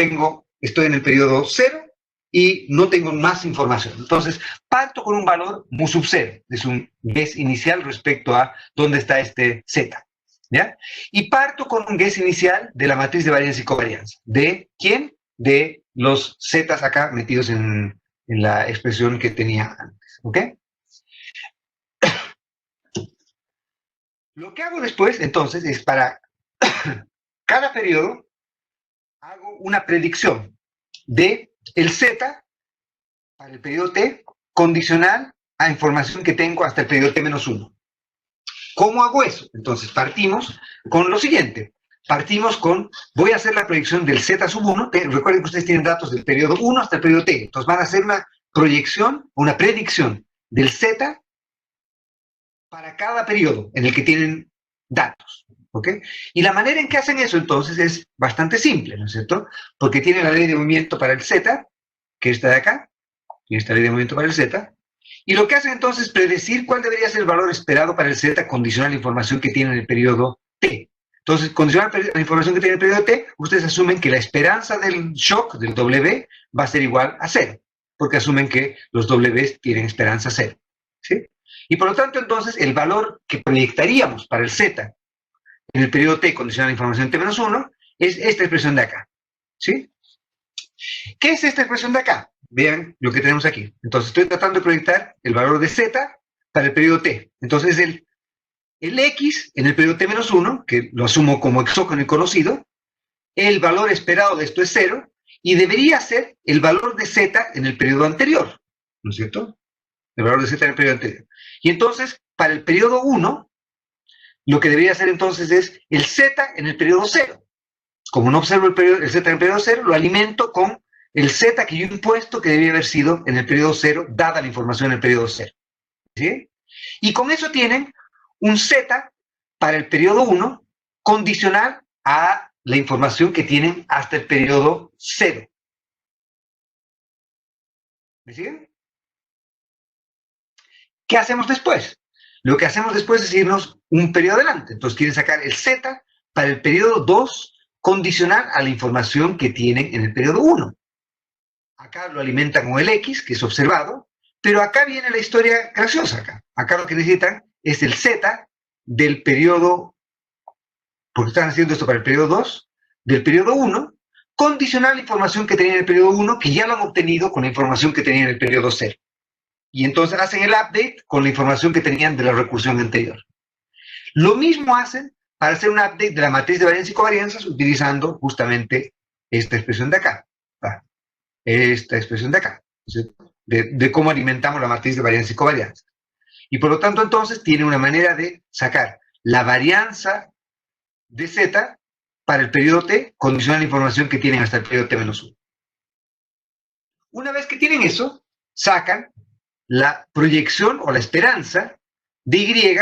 estoy en el periodo 0, y no tengo más información. Entonces, parto con un valor mu sub 0, es un guess inicial respecto a dónde está este Z, ¿ya? Y parto con un guess inicial de la matriz de varianza y covarianza. ¿De quién? De los Z's acá metidos en la expresión que tenía antes, ¿ok? Lo que hago después, entonces, es para cada periodo, hago una predicción de el Z para el periodo T condicional a información que tengo hasta el periodo T-1. ¿Cómo hago eso? Entonces partimos con lo siguiente. Partimos con, voy a hacer la predicción del Z sub 1. Recuerden que ustedes tienen datos del periodo 1 hasta el periodo T. Entonces van a hacer una proyección, una predicción del Z para cada periodo en el que tienen datos. ¿Ok? Y la manera en que hacen eso, entonces, es bastante simple, ¿no es cierto? Porque tienen la ley de movimiento para el Z, que está de acá, y esta ley de movimiento para el Z, y lo que hacen entonces es predecir cuál debería ser el valor esperado para el Z condicional a la información que tiene en el periodo T. Entonces, condicional a la información que tiene en el periodo T, ustedes asumen que la esperanza del shock, del W, va a ser igual a 0, porque asumen que los W tienen esperanza 0, ¿sí? Y por lo tanto, entonces, el valor que proyectaríamos para el Z en el periodo T condicional a la información T-1 es esta expresión de acá, ¿sí? ¿Qué es esta expresión de acá? Vean lo que tenemos aquí. Entonces, estoy tratando de proyectar el valor de Z para el periodo T. Entonces, el X en el periodo T-1, que lo asumo como exógeno y conocido, el valor esperado de esto es 0, y debería ser el valor de Z en el periodo anterior, ¿no es cierto? El valor de Z en el periodo anterior. Y entonces, para el periodo 1, lo que debería ser entonces es el Z en el periodo 0. Como no observo el Z en el periodo 0, lo alimento con el Z que yo he impuesto que debía haber sido en el periodo 0, dada la información en el periodo 0. ¿Sí? Y con eso tienen un Z para el periodo 1 condicional a la información que tienen hasta el periodo 0. ¿Me siguen? ¿Qué hacemos después? Lo que hacemos después es irnos un periodo adelante. Entonces quieren sacar el Z para el periodo 2 condicional a la información que tienen en el periodo 1. Acá lo alimentan con el X, que es observado, pero acá viene la historia graciosa. Acá lo que necesitan es el Z del periodo, porque están haciendo esto para el periodo 2, del periodo 1, condicional a la información que tenían en el periodo 1, que ya lo han obtenido con la información que tenían en el periodo 0. Y entonces hacen el update con la información que tenían de la recursión anterior. Lo mismo hacen para hacer un update de la matriz de varianza y covarianzas utilizando justamente esta expresión de acá. Esta expresión de acá, ¿sí? De cómo alimentamos la matriz de varianza y covarianza. Y por lo tanto, entonces, tiene una manera de sacar la varianza de Z para el periodo T, condicional a la información que tienen hasta el periodo T-1. Una vez que tienen eso, sacan la proyección o la esperanza de Y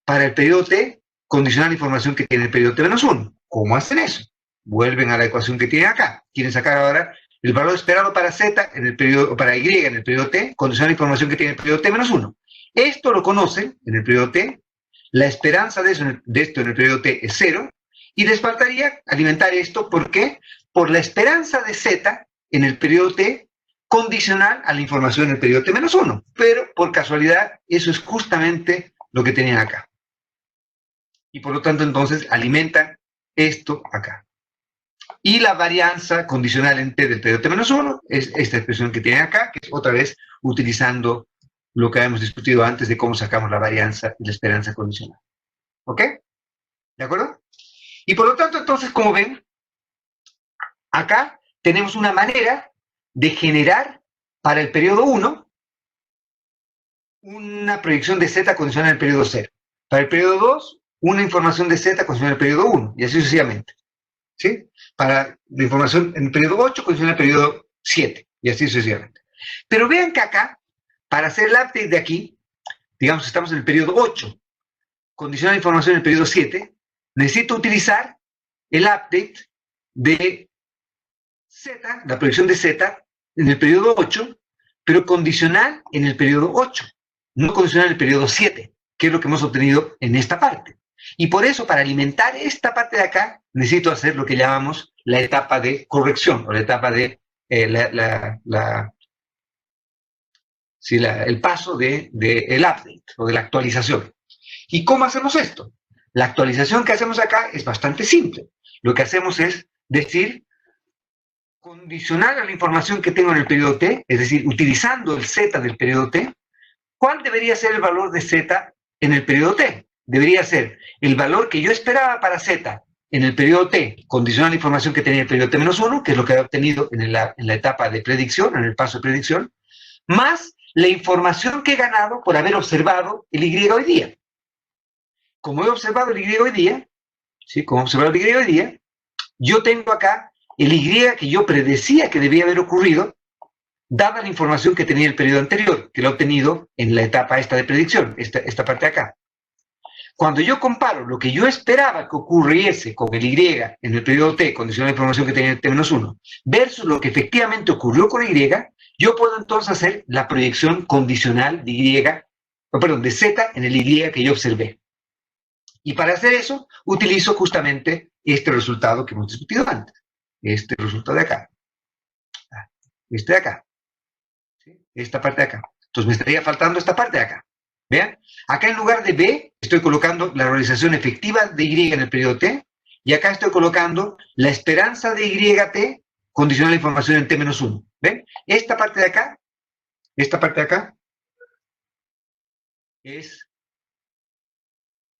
para el periodo T, condicional a la información que tiene el periodo T-1. ¿Cómo hacen eso? Vuelven a la ecuación que tienen acá. Quieren sacar ahora el valor esperado para Z en el periodo, para Y en el periodo T, condicional a la información que tiene el periodo T-1. Esto lo conocen en el periodo T, la esperanza de esto en el periodo T es 0, Y les faltaría alimentar esto, ¿por qué? Por la esperanza de Z en el periodo T condicional a la información en el periodo T-1. Pero, por casualidad, eso es justamente lo que tenían acá. Y por lo tanto, entonces, alimentan esto acá. Y la varianza condicional en T del periodo T-1 es esta expresión que tienen acá, que es otra vez utilizando lo que habíamos discutido antes de cómo sacamos la varianza y la esperanza condicional. ¿Ok? ¿De acuerdo? Y por lo tanto, entonces, como ven, acá tenemos una manera de generar para el periodo 1 una proyección de Z condicional en el periodo 0. Para el periodo 2, una información de Z condicional en el periodo 1, y así sucesivamente. ¿Sí? Para la información en el periodo 8 condicional en el periodo 7, y así sucesivamente. Pero vean que acá, para hacer el update de aquí, digamos, estamos en el periodo 8, condicionar la información en el periodo 7, necesito utilizar el update de Z, la proyección de Z, en el periodo 8, pero condicional en el periodo 8, no condicional en el periodo 7, que es lo que hemos obtenido en esta parte. Y por eso, para alimentar esta parte de acá, necesito hacer lo que llamamos la etapa de corrección, o la etapa de el paso del update, o de la actualización. ¿Y cómo hacemos esto? La actualización que hacemos acá es bastante simple. Lo que hacemos es decir, condicionar a la información que tengo en el periodo T, es decir, utilizando el Z del periodo T, ¿cuál debería ser el valor de Z en el periodo T? Debería ser el valor que yo esperaba para Z en el periodo T, condicionar la información que tenía en el periodo T-1, que es lo que he obtenido en la etapa de predicción, en el paso de predicción, más la información que he ganado por haber observado el Y hoy día. Como he observado el Y hoy día, ¿sí? Como he observado el Y hoy día, yo tengo acá el Y que yo predecía que debía haber ocurrido, dada la información que tenía el periodo anterior, que lo he obtenido en la etapa esta de predicción, esta parte de acá. Cuando yo comparo lo que yo esperaba que ocurriese con el Y en el periodo T, condicional la información que tenía el T-1, versus lo que efectivamente ocurrió con Y, yo puedo entonces hacer la proyección condicional de Y, de Z en el Y que yo observé. Y para hacer eso, utilizo justamente este resultado que hemos discutido antes. Este resultado de acá. Este de acá. ¿Sí? Esta parte de acá. Entonces me estaría faltando esta parte de acá. Vean, acá en lugar de B estoy colocando la realización efectiva de Y en el periodo T, y acá estoy colocando la esperanza de YT condicional la información en T-1. ¿Ven? Esta parte de acá es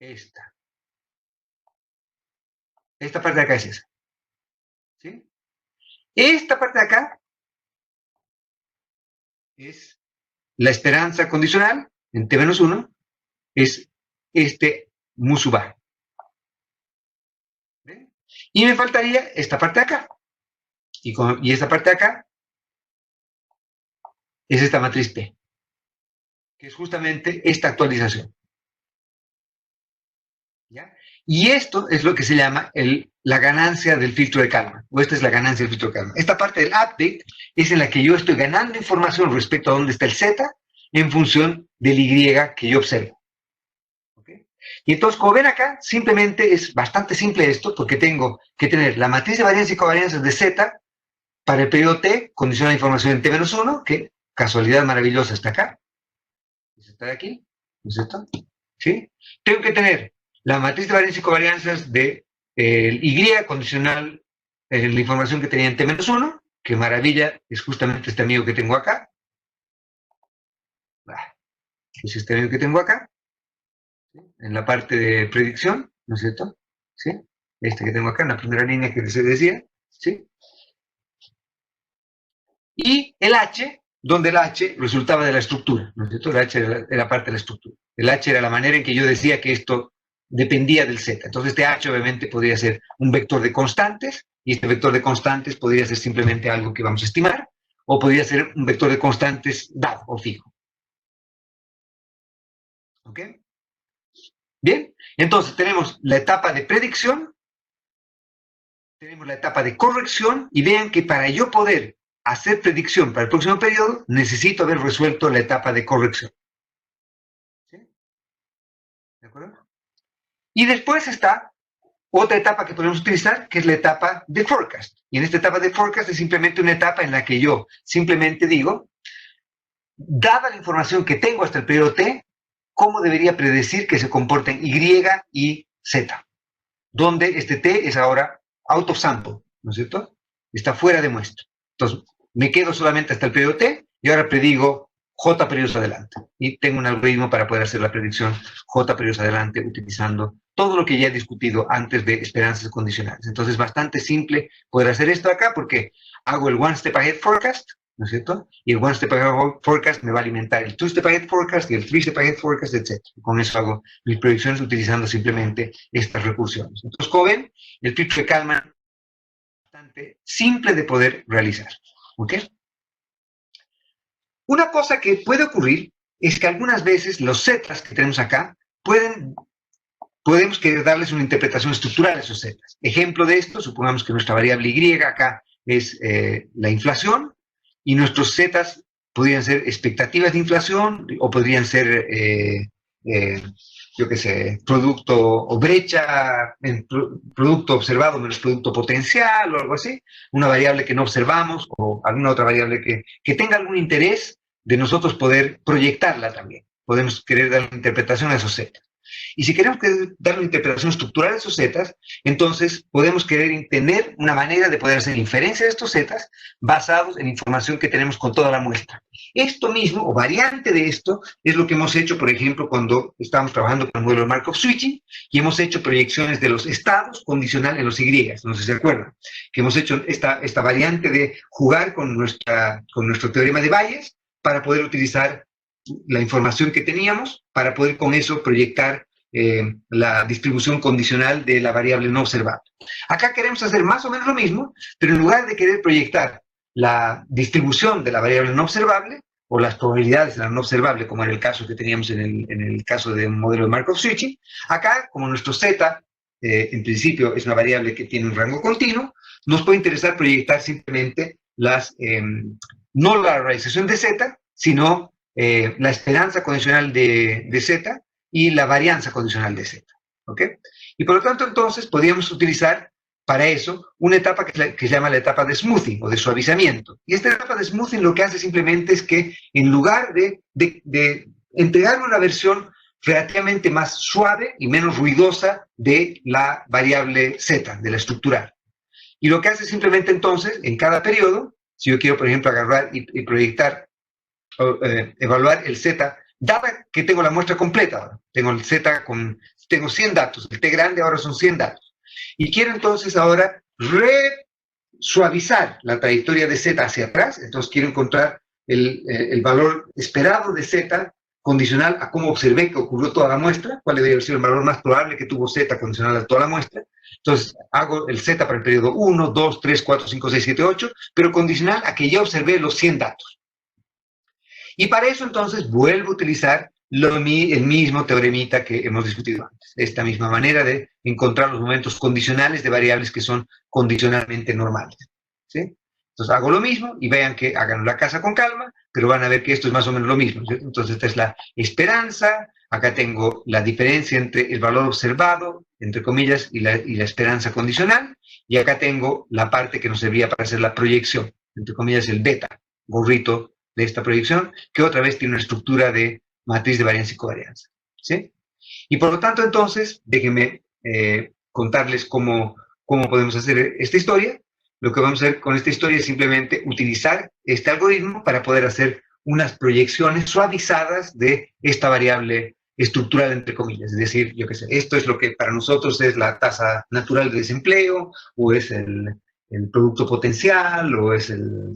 esta. Esta parte de acá es esa. ¿Sí? Esta parte de acá es la esperanza condicional en T-1, es este mu sub A. ¿Ven? Y me faltaría esta parte de acá. Y esta parte de acá es esta matriz P, que es justamente esta actualización. ¿Ya? Y esto es lo que se llama la ganancia del filtro de Kalman, o esta es la ganancia del filtro de Kalman. Esta parte del update es en la que yo estoy ganando información respecto a dónde está el Z en función del Y que yo observo. ¿Okay? Y entonces, como ven acá, simplemente es bastante simple esto, porque tengo que tener la matriz de varianza y covarianzas de Z para el periodo T, condiciona la información en T-1, que casualidad maravillosa está acá. Está de aquí, ¿no es cierto? ¿Sí? Tengo que tener la matriz de varianza y covarianzas de Y condicional la información que tenía en T-1, que maravilla, es justamente este amigo que tengo acá. Es este amigo que tengo acá, ¿sí? En la parte de predicción, ¿no es cierto? ¿Sí? Este que tengo acá, en la primera línea que se decía, ¿sí? Y el H, donde el H resultaba de la estructura, ¿no es cierto? El H era parte de la estructura. El H era la manera en que yo decía que esto dependía del Z. Entonces este H obviamente podría ser un vector de constantes, y este vector de constantes podría ser simplemente algo que vamos a estimar, o podría ser un vector de constantes dado o fijo. ¿Ok? Bien, entonces tenemos la etapa de predicción, tenemos la etapa de corrección, y vean que para yo poder hacer predicción para el próximo periodo, necesito haber resuelto la etapa de corrección. ¿Sí? ¿De acuerdo? Y después está otra etapa que podemos utilizar, que es la etapa de forecast. Y en esta etapa de forecast es simplemente una etapa en la que yo simplemente digo, dada la información que tengo hasta el periodo T, cómo debería predecir que se comporten Y y Z, donde este T es ahora out of sample, ¿no es cierto? Está fuera de muestra. Entonces, me quedo solamente hasta el periodo T y ahora predigo J periodos adelante. Y tengo un algoritmo para poder hacer la predicción J periodos adelante utilizando todo lo que ya he discutido antes de esperanzas condicionales. Entonces, es bastante simple poder hacer esto acá porque hago el One Step Ahead Forecast, ¿no es cierto? Y el One Step Ahead Forecast me va a alimentar el Two Step Ahead Forecast y el Three Step Ahead Forecast, etc. Con eso hago mis predicciones utilizando simplemente estas recursiones. Entonces, como ven, el filtro de Kalman es bastante simple de poder realizar. ¿Ok? Una cosa que puede ocurrir es que algunas veces los zetas que tenemos acá podemos querer darles una interpretación estructural a esos zetas. Ejemplo de esto, supongamos que nuestra variable Y acá es la inflación y nuestros zetas podrían ser expectativas de inflación o podrían ser, yo qué sé, producto o brecha, producto observado menos producto potencial o algo así, una variable que no observamos o alguna otra variable que tenga algún interés de nosotros poder proyectarla también. Podemos querer dar una interpretación a esos zetas. Y si queremos dar una interpretación estructural a esos zetas, entonces podemos querer tener una manera de poder hacer inferencia de estos zetas basados en información que tenemos con toda la muestra. Esto mismo, o variante de esto, es lo que hemos hecho, por ejemplo, cuando estábamos trabajando con el modelo de Markov Switching y hemos hecho proyecciones de los estados condicional en los Y, no sé si se acuerdan, que hemos hecho esta variante de jugar con nuestro teorema de Bayes para poder utilizar la información que teníamos para poder con eso proyectar la distribución condicional de la variable no observable. Acá queremos hacer más o menos lo mismo, pero en lugar de querer proyectar la distribución de la variable no observable o las probabilidades de la no observable, como era el caso que teníamos en el caso de un modelo de Markov Switching, acá, como nuestro z en principio es una variable que tiene un rango continuo, nos puede interesar proyectar simplemente no la realización de z, sino la esperanza condicional de Z y la varianza condicional de Z. ¿Ok? Y por lo tanto, entonces, podríamos utilizar para eso una etapa que se llama la etapa de smoothing o de suavizamiento. Y esta etapa de smoothing lo que hace simplemente es que en lugar de entregar una versión relativamente más suave y menos ruidosa de la variable Z, de la estructural. Y lo que hace simplemente entonces, en cada periodo, si yo quiero, por ejemplo, agarrar y proyectar evaluar el Z, dada que tengo la muestra completa, tengo el Z tengo 100 datos, el T grande ahora son 100 datos, y quiero entonces ahora suavizar la trayectoria de Z hacia atrás, entonces quiero encontrar el valor esperado de Z condicional a cómo observé que ocurrió toda la muestra, cuál debería ser el valor más probable que tuvo Z condicional a toda la muestra. Entonces hago el Z para el periodo 1, 2, 3, 4, 5, 6, 7, 8, pero condicional a que ya observé los 100 datos. Y para eso entonces vuelvo a utilizar el mismo teoremita que hemos discutido antes, esta misma manera de encontrar los momentos condicionales de variables que son condicionalmente normales. ¿Sí? Entonces hago lo mismo y vean que hagan la casa con calma, pero van a ver que esto es más o menos lo mismo. ¿Sí? Entonces esta es la esperanza, acá tengo la diferencia entre el valor observado, entre comillas, y la esperanza condicional, y acá tengo la parte que nos servía para hacer la proyección, entre comillas el beta, gorrito de esta proyección, que otra vez tiene una estructura de matriz de varianza y covarianza. ¿Sí? Y por lo tanto, entonces, déjenme contarles cómo podemos hacer esta historia. Lo que vamos a hacer con esta historia es simplemente utilizar este algoritmo para poder hacer unas proyecciones suavizadas de esta variable estructural, entre comillas. Es decir, yo qué sé, esto es lo que para nosotros es la tasa natural de desempleo, o es el producto potencial, o es el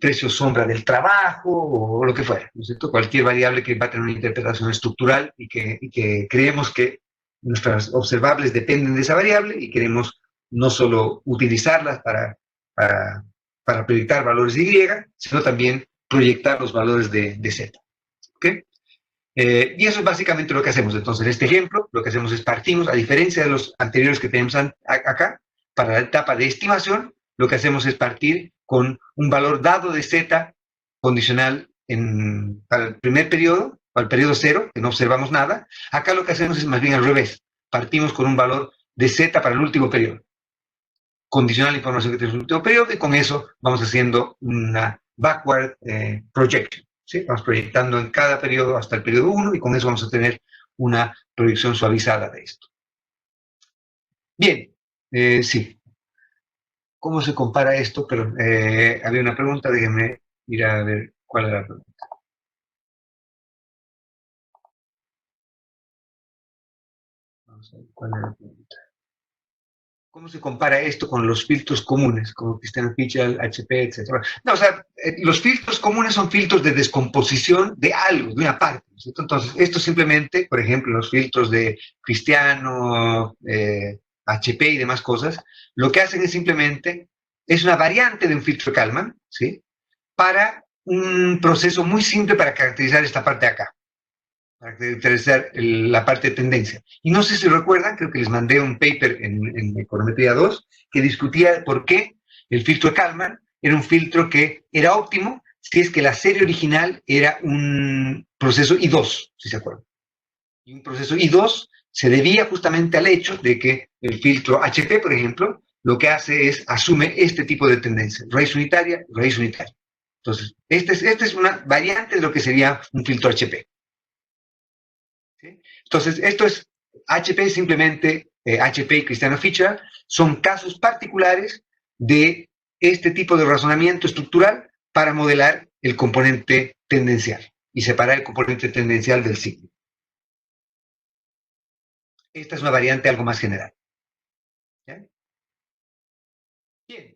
precio sombra del trabajo o lo que fuera, ¿no es cierto? Cualquier variable que va a tener una interpretación estructural y que creemos que nuestras observables dependen de esa variable y queremos no solo utilizarlas para proyectar valores de Y, sino también proyectar los valores de Z. ¿Ok? Y eso es básicamente lo que hacemos. Entonces, en este ejemplo, lo que hacemos es partimos, a diferencia de los anteriores que tenemos acá, para la etapa de estimación, lo que hacemos es partir con un valor dado de Z condicional para el primer periodo, para el periodo 0, que no observamos nada. Acá lo que hacemos es más bien al revés. partimos con un valor de z para el último periodo. Condicional la información que tenemos en el último periodo y con eso vamos haciendo una backward projection. ¿Sí? Vamos proyectando en cada periodo hasta el periodo 1 y con eso vamos a tener una proyección suavizada de esto. Bien, sí. ¿Cómo se compara esto? Pero había una pregunta, déjenme ir a ver cuál era la pregunta. Vamos a ver cuál era la pregunta. ¿Cómo se compara esto con los filtros comunes, como Christian Fichel, HP, etcétera? No, o sea, los filtros comunes son filtros de descomposición de algo, de una parte, ¿cierto? Entonces, esto simplemente, por ejemplo, los filtros de Cristiano, HP y demás cosas, lo que hacen es simplemente, es una variante de un filtro de Kalman, ¿sí? Para un proceso muy simple para caracterizar esta parte de acá, para caracterizar la parte de tendencia. Y no sé si recuerdan, creo que les mandé un paper en Econometría 2 que discutía por qué el filtro de Kalman era un filtro que era óptimo si es que la serie original era un proceso I2, si se acuerdan. Y un proceso I2 se debía justamente al hecho de que el filtro HP, por ejemplo, lo que hace es asume este tipo de tendencia, raíz unitaria, raíz unitaria. Entonces, esta es una variante de lo que sería un filtro HP. ¿Sí? Entonces, esto es HP simplemente, HP y Christian Fichel son casos particulares de este tipo de razonamiento estructural para modelar el componente tendencial y separar el componente tendencial del ciclo. Esta es una variante algo más general. ¿Ya? Bien.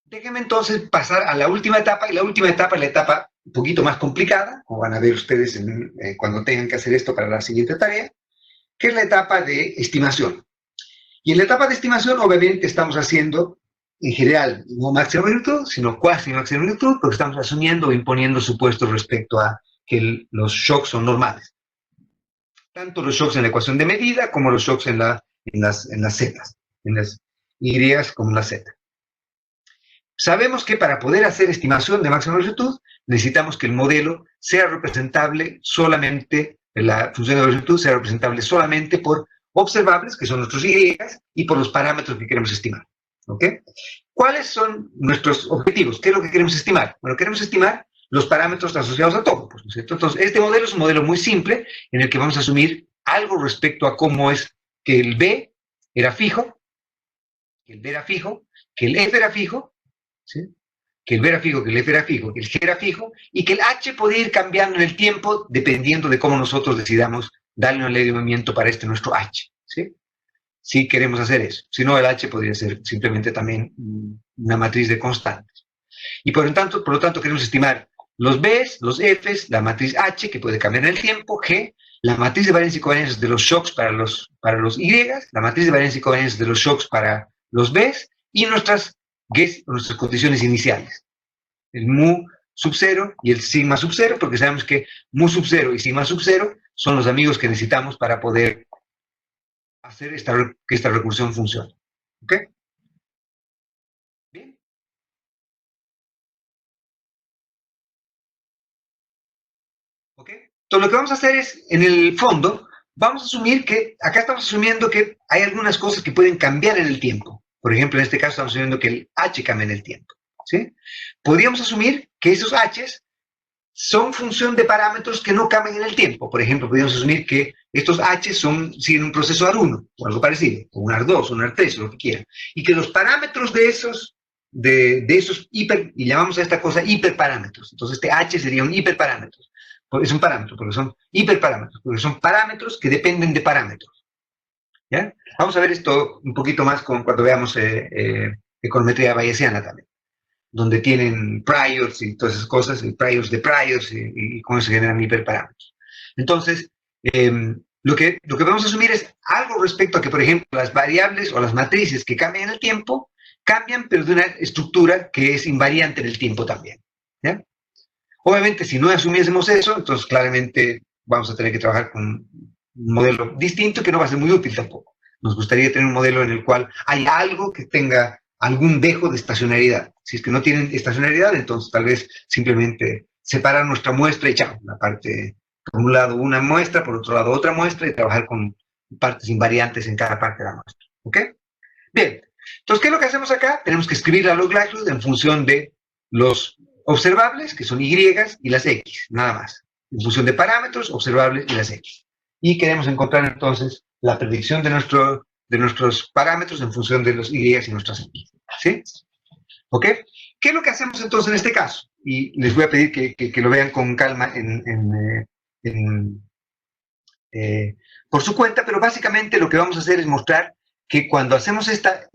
Déjenme entonces pasar a la última etapa, y la última etapa es la etapa un poquito más complicada, como van a ver ustedes cuando tengan que hacer esto para la siguiente tarea, que es la etapa de estimación. Y en la etapa de estimación, obviamente, estamos haciendo, en general, no máxima magnitud, sino cuasi máxima magnitud, porque estamos asumiendo o imponiendo supuestos respecto a que los shocks son normales. Tanto los shocks en la ecuación de medida, como los shocks en las zetas, en las Y como en la Z. Sabemos que para poder hacer estimación de máxima longitud, necesitamos que el modelo sea representable solamente, la función de longitud sea representable solamente por observables, que son nuestros Y, y por los parámetros que queremos estimar. ¿Ok? ¿Cuáles son nuestros objetivos? ¿Qué es lo que queremos estimar? Bueno, queremos estimar los parámetros asociados a todo, ¿no es cierto? Entonces, este modelo es un modelo muy simple, en el que vamos a asumir algo respecto a cómo es que el B era fijo, que el B era fijo, que el F era fijo, ¿sí? Que el B era fijo, que el F era fijo, que el G era fijo, y que el H podía ir cambiando en el tiempo dependiendo de cómo nosotros decidamos darle una ley de movimiento para este nuestro H, ¿sí? Si queremos hacer eso. Si no, el H podría ser simplemente también una matriz de constantes. Y por lo tanto queremos estimar los Bs, los Fs, la matriz H, que puede cambiar en el tiempo, G, la matriz de varianza y covarianza de los shocks para los Y, la matriz de varianza y covarianza de los shocks para los Bs, y nuestras condiciones iniciales. El mu sub 0 y el sigma sub 0, porque sabemos que mu sub 0 y sigma sub 0 son los amigos que necesitamos para poder hacer que esta recursión funcione. ¿Ok? Bien. ¿Ok? Entonces lo que vamos a hacer es, en el fondo, vamos a asumir que, acá estamos asumiendo que hay algunas cosas que pueden cambiar en el tiempo. Por ejemplo, en este caso estamos asumiendo que el H cambia en el tiempo. ¿Sí? Podríamos asumir que esos H's son función de parámetros que no cambian en el tiempo. Por ejemplo, podríamos asumir que estos H siguen un proceso AR1 o algo parecido, o un AR2, un AR3, lo que quieran. Y que los parámetros de esos y llamamos a esta cosa hiperparámetros. Entonces este H sería un hiperparámetro. Es un parámetro, porque son hiperparámetros, porque son parámetros que dependen de parámetros. ¿Ya? Vamos a ver esto un poquito más cuando veamos econometría bayesiana también, donde tienen priors y todas esas cosas, y priors de priors, y cómo se generan hiperparámetros. Entonces, lo que vamos a asumir es algo respecto a que, por ejemplo, las variables o las matrices que cambian en el tiempo, cambian, pero de una estructura que es invariante en el tiempo también. ¿Ya? Obviamente, si no asumiésemos eso, entonces claramente vamos a tener que trabajar con un modelo distinto que no va a ser muy útil tampoco. Nos gustaría tener un modelo en el cual hay algo que tenga algún dejo de estacionariedad. Si es que no tienen estacionariedad, entonces tal vez simplemente separar nuestra muestra y echar una parte, por un lado una muestra, por otro lado otra muestra, y trabajar con partes invariantes en cada parte de la muestra. ¿Ok? Bien. Entonces, ¿qué es lo que hacemos acá? Tenemos que escribir la log likelihood en función de los observables, que son Y, y las X, nada más. En función de parámetros, observables y las X. Y queremos encontrar entonces la predicción de nuestros parámetros en función de los Y y nuestras X. ¿Sí? ¿Ok? ¿Qué es lo que hacemos entonces en este caso? Y les voy a pedir que lo vean con calma por su cuenta, pero básicamente lo que vamos a hacer es mostrar que cuando hacemos esta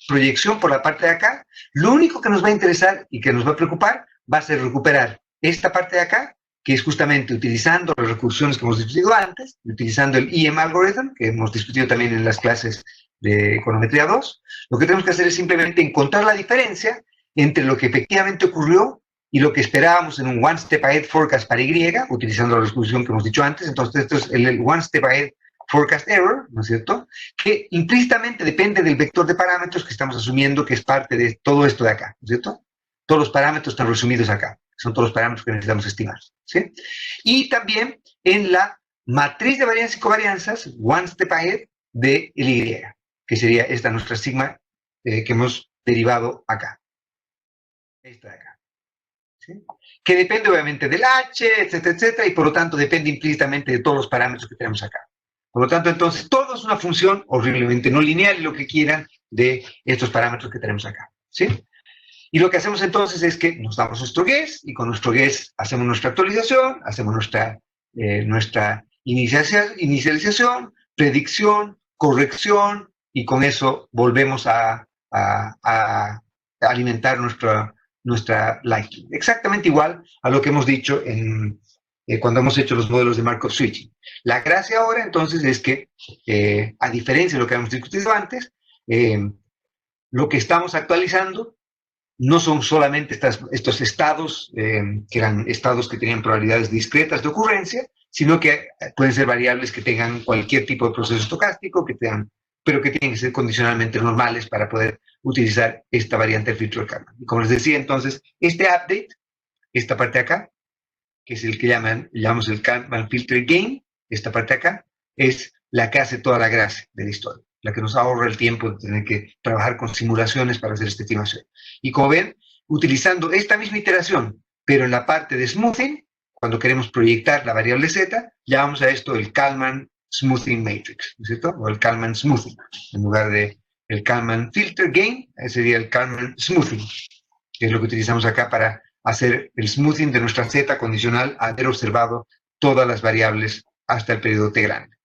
proyección por la parte de acá, lo único que nos va a interesar y que nos va a preocupar va a ser recuperar esta parte de acá, que es justamente utilizando las recursiones que hemos discutido antes, utilizando el EM algorithm, que hemos discutido también en las clases de econometría 2. Lo que tenemos que hacer es simplemente encontrar la diferencia entre lo que efectivamente ocurrió y lo que esperábamos en un One Step Ahead Forecast para Y, utilizando la resolución que hemos dicho antes. Entonces, esto es el One Step Ahead Forecast Error, ¿no es cierto? Que implícitamente depende del vector de parámetros que estamos asumiendo que es parte de todo esto de acá, ¿no es cierto? Todos los parámetros están resumidos acá. Son todos los parámetros que necesitamos estimar, ¿sí? Y también en la matriz de varianzas y covarianzas, One Step Ahead de el Y, que sería esta nuestra sigma que hemos derivado acá. Esta de acá. ¿Sí? Que depende obviamente del H, etcétera, etcétera, y por lo tanto depende implícitamente de todos los parámetros que tenemos acá. Por lo tanto, entonces, todo es una función horriblemente no lineal y lo que quieran de estos parámetros que tenemos acá. ¿Sí? Y lo que hacemos entonces es que nos damos nuestro guess y con nuestro guess hacemos nuestra actualización, hacemos nuestra inicialización, predicción, corrección y con eso volvemos a alimentar nuestra likelihood. Exactamente igual a lo que hemos dicho cuando hemos hecho los modelos de Markov Switching. La gracia ahora entonces es que, a diferencia de lo que hemos discutido antes, lo que estamos actualizando no son solamente estos estados, que eran estados que tenían probabilidades discretas de ocurrencia, sino que pueden ser variables que tengan cualquier tipo de proceso estocástico, pero que tienen que ser condicionalmente normales para poder utilizar esta variante del filtro de Kalman. Y como les decía, entonces, este update, esta parte de acá, que es el que llamamos el Kalman Filter Gain, esta parte de acá, es la que hace toda la gracia de la historia, la que nos ahorra el tiempo de tener que trabajar con simulaciones para hacer esta estimación. Y como ven, utilizando esta misma iteración, pero en la parte de smoothing, cuando queremos proyectar la variable z, llamamos a esto el Kalman Smoothing Matrix, ¿no es cierto? O el Kalman Smoothing. En lugar de el Kalman Filter Gain, sería el Kalman Smoothing, que es lo que utilizamos acá para hacer el smoothing de nuestra z condicional a haber observado todas las variables hasta el periodo t grande.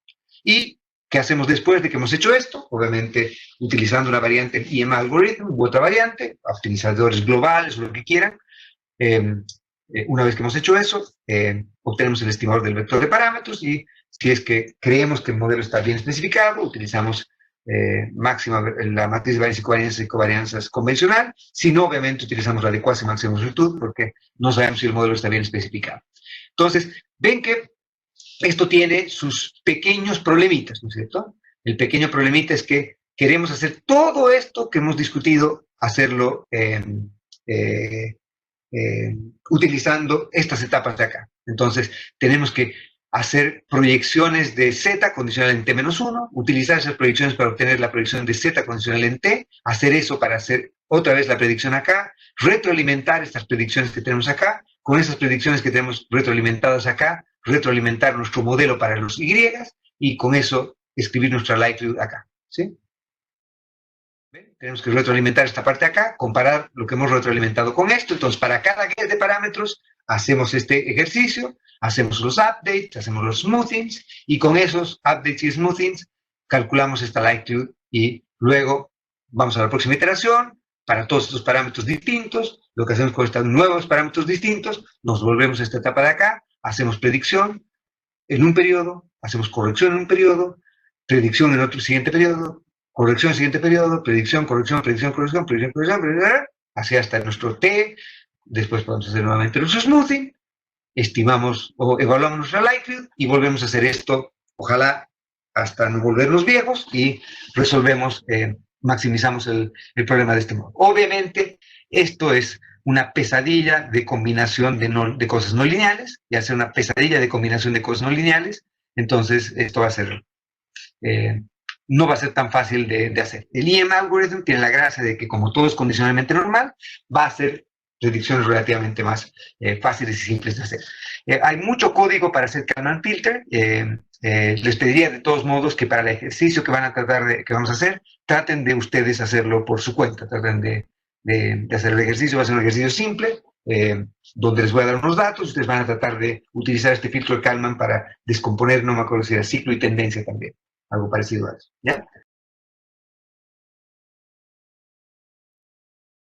¿Y qué hacemos después de que hemos hecho esto? Obviamente, utilizando una variante del EM algorithm u otra variante, optimizadores globales o lo que quieran. Una vez que hemos hecho eso, obtenemos el estimador del vector de parámetros y si es que creemos que el modelo está bien especificado, utilizamos la matriz de varianzas y covarianzas convencional. Si no, obviamente utilizamos la adecuacia y máxima amplitud porque no sabemos si el modelo está bien especificado. Entonces, ven que esto tiene sus pequeños problemitas, ¿no es cierto? El pequeño problemita es que queremos hacer todo esto que hemos discutido, hacerlo utilizando estas etapas de acá. Entonces, tenemos que hacer proyecciones de z condicional en t-1, utilizar esas proyecciones para obtener la proyección de z condicional en t, hacer eso para hacer otra vez la predicción acá, retroalimentar estas predicciones que tenemos acá, con esas predicciones que tenemos retroalimentadas acá, retroalimentar nuestro modelo para los Y y con eso escribir nuestra likelihood acá. ¿Sí? ¿Ven? Tenemos que retroalimentar esta parte acá, comparar lo que hemos retroalimentado con esto. Entonces, para cada guess de parámetros, hacemos este ejercicio, hacemos los updates, hacemos los smoothings, y con esos updates y smoothings calculamos esta likelihood y luego vamos a la próxima iteración. Para todos estos parámetros distintos, lo que hacemos con estos nuevos parámetros distintos, nos volvemos a esta etapa de acá, hacemos predicción en un periodo, hacemos corrección en un periodo, predicción en otro siguiente periodo, corrección en el siguiente periodo, predicción, corrección, predicción, corrección, predicción, corrección, así hasta nuestro T, después podemos hacer nuevamente nuestro smoothing, estimamos o evaluamos nuestra likelihood y volvemos a hacer esto, ojalá hasta no volvernos viejos y resolvemos, maximizamos el problema de este modo. Obviamente, esto es una pesadilla de combinación de cosas no lineales, y hacer una pesadilla de combinación de cosas no lineales Entonces, esto va a ser, no va a ser tan fácil de hacer. El EM algorithm tiene la gracia de que, como todo es condicionalmente normal, va a ser predicciones relativamente más fáciles y simples de hacer. Hay mucho código para hacer Kalman filter. Les pediría de todos modos que para el ejercicio que van a que vamos a hacer, traten de ustedes hacerlo por su cuenta. Traten de hacer el ejercicio. Va a ser un ejercicio simple, donde les voy a dar unos datos. Ustedes van a tratar de utilizar este filtro de Kalman para descomponer, no me acuerdo si era ciclo y tendencia también. Algo parecido a eso. ¿Ya?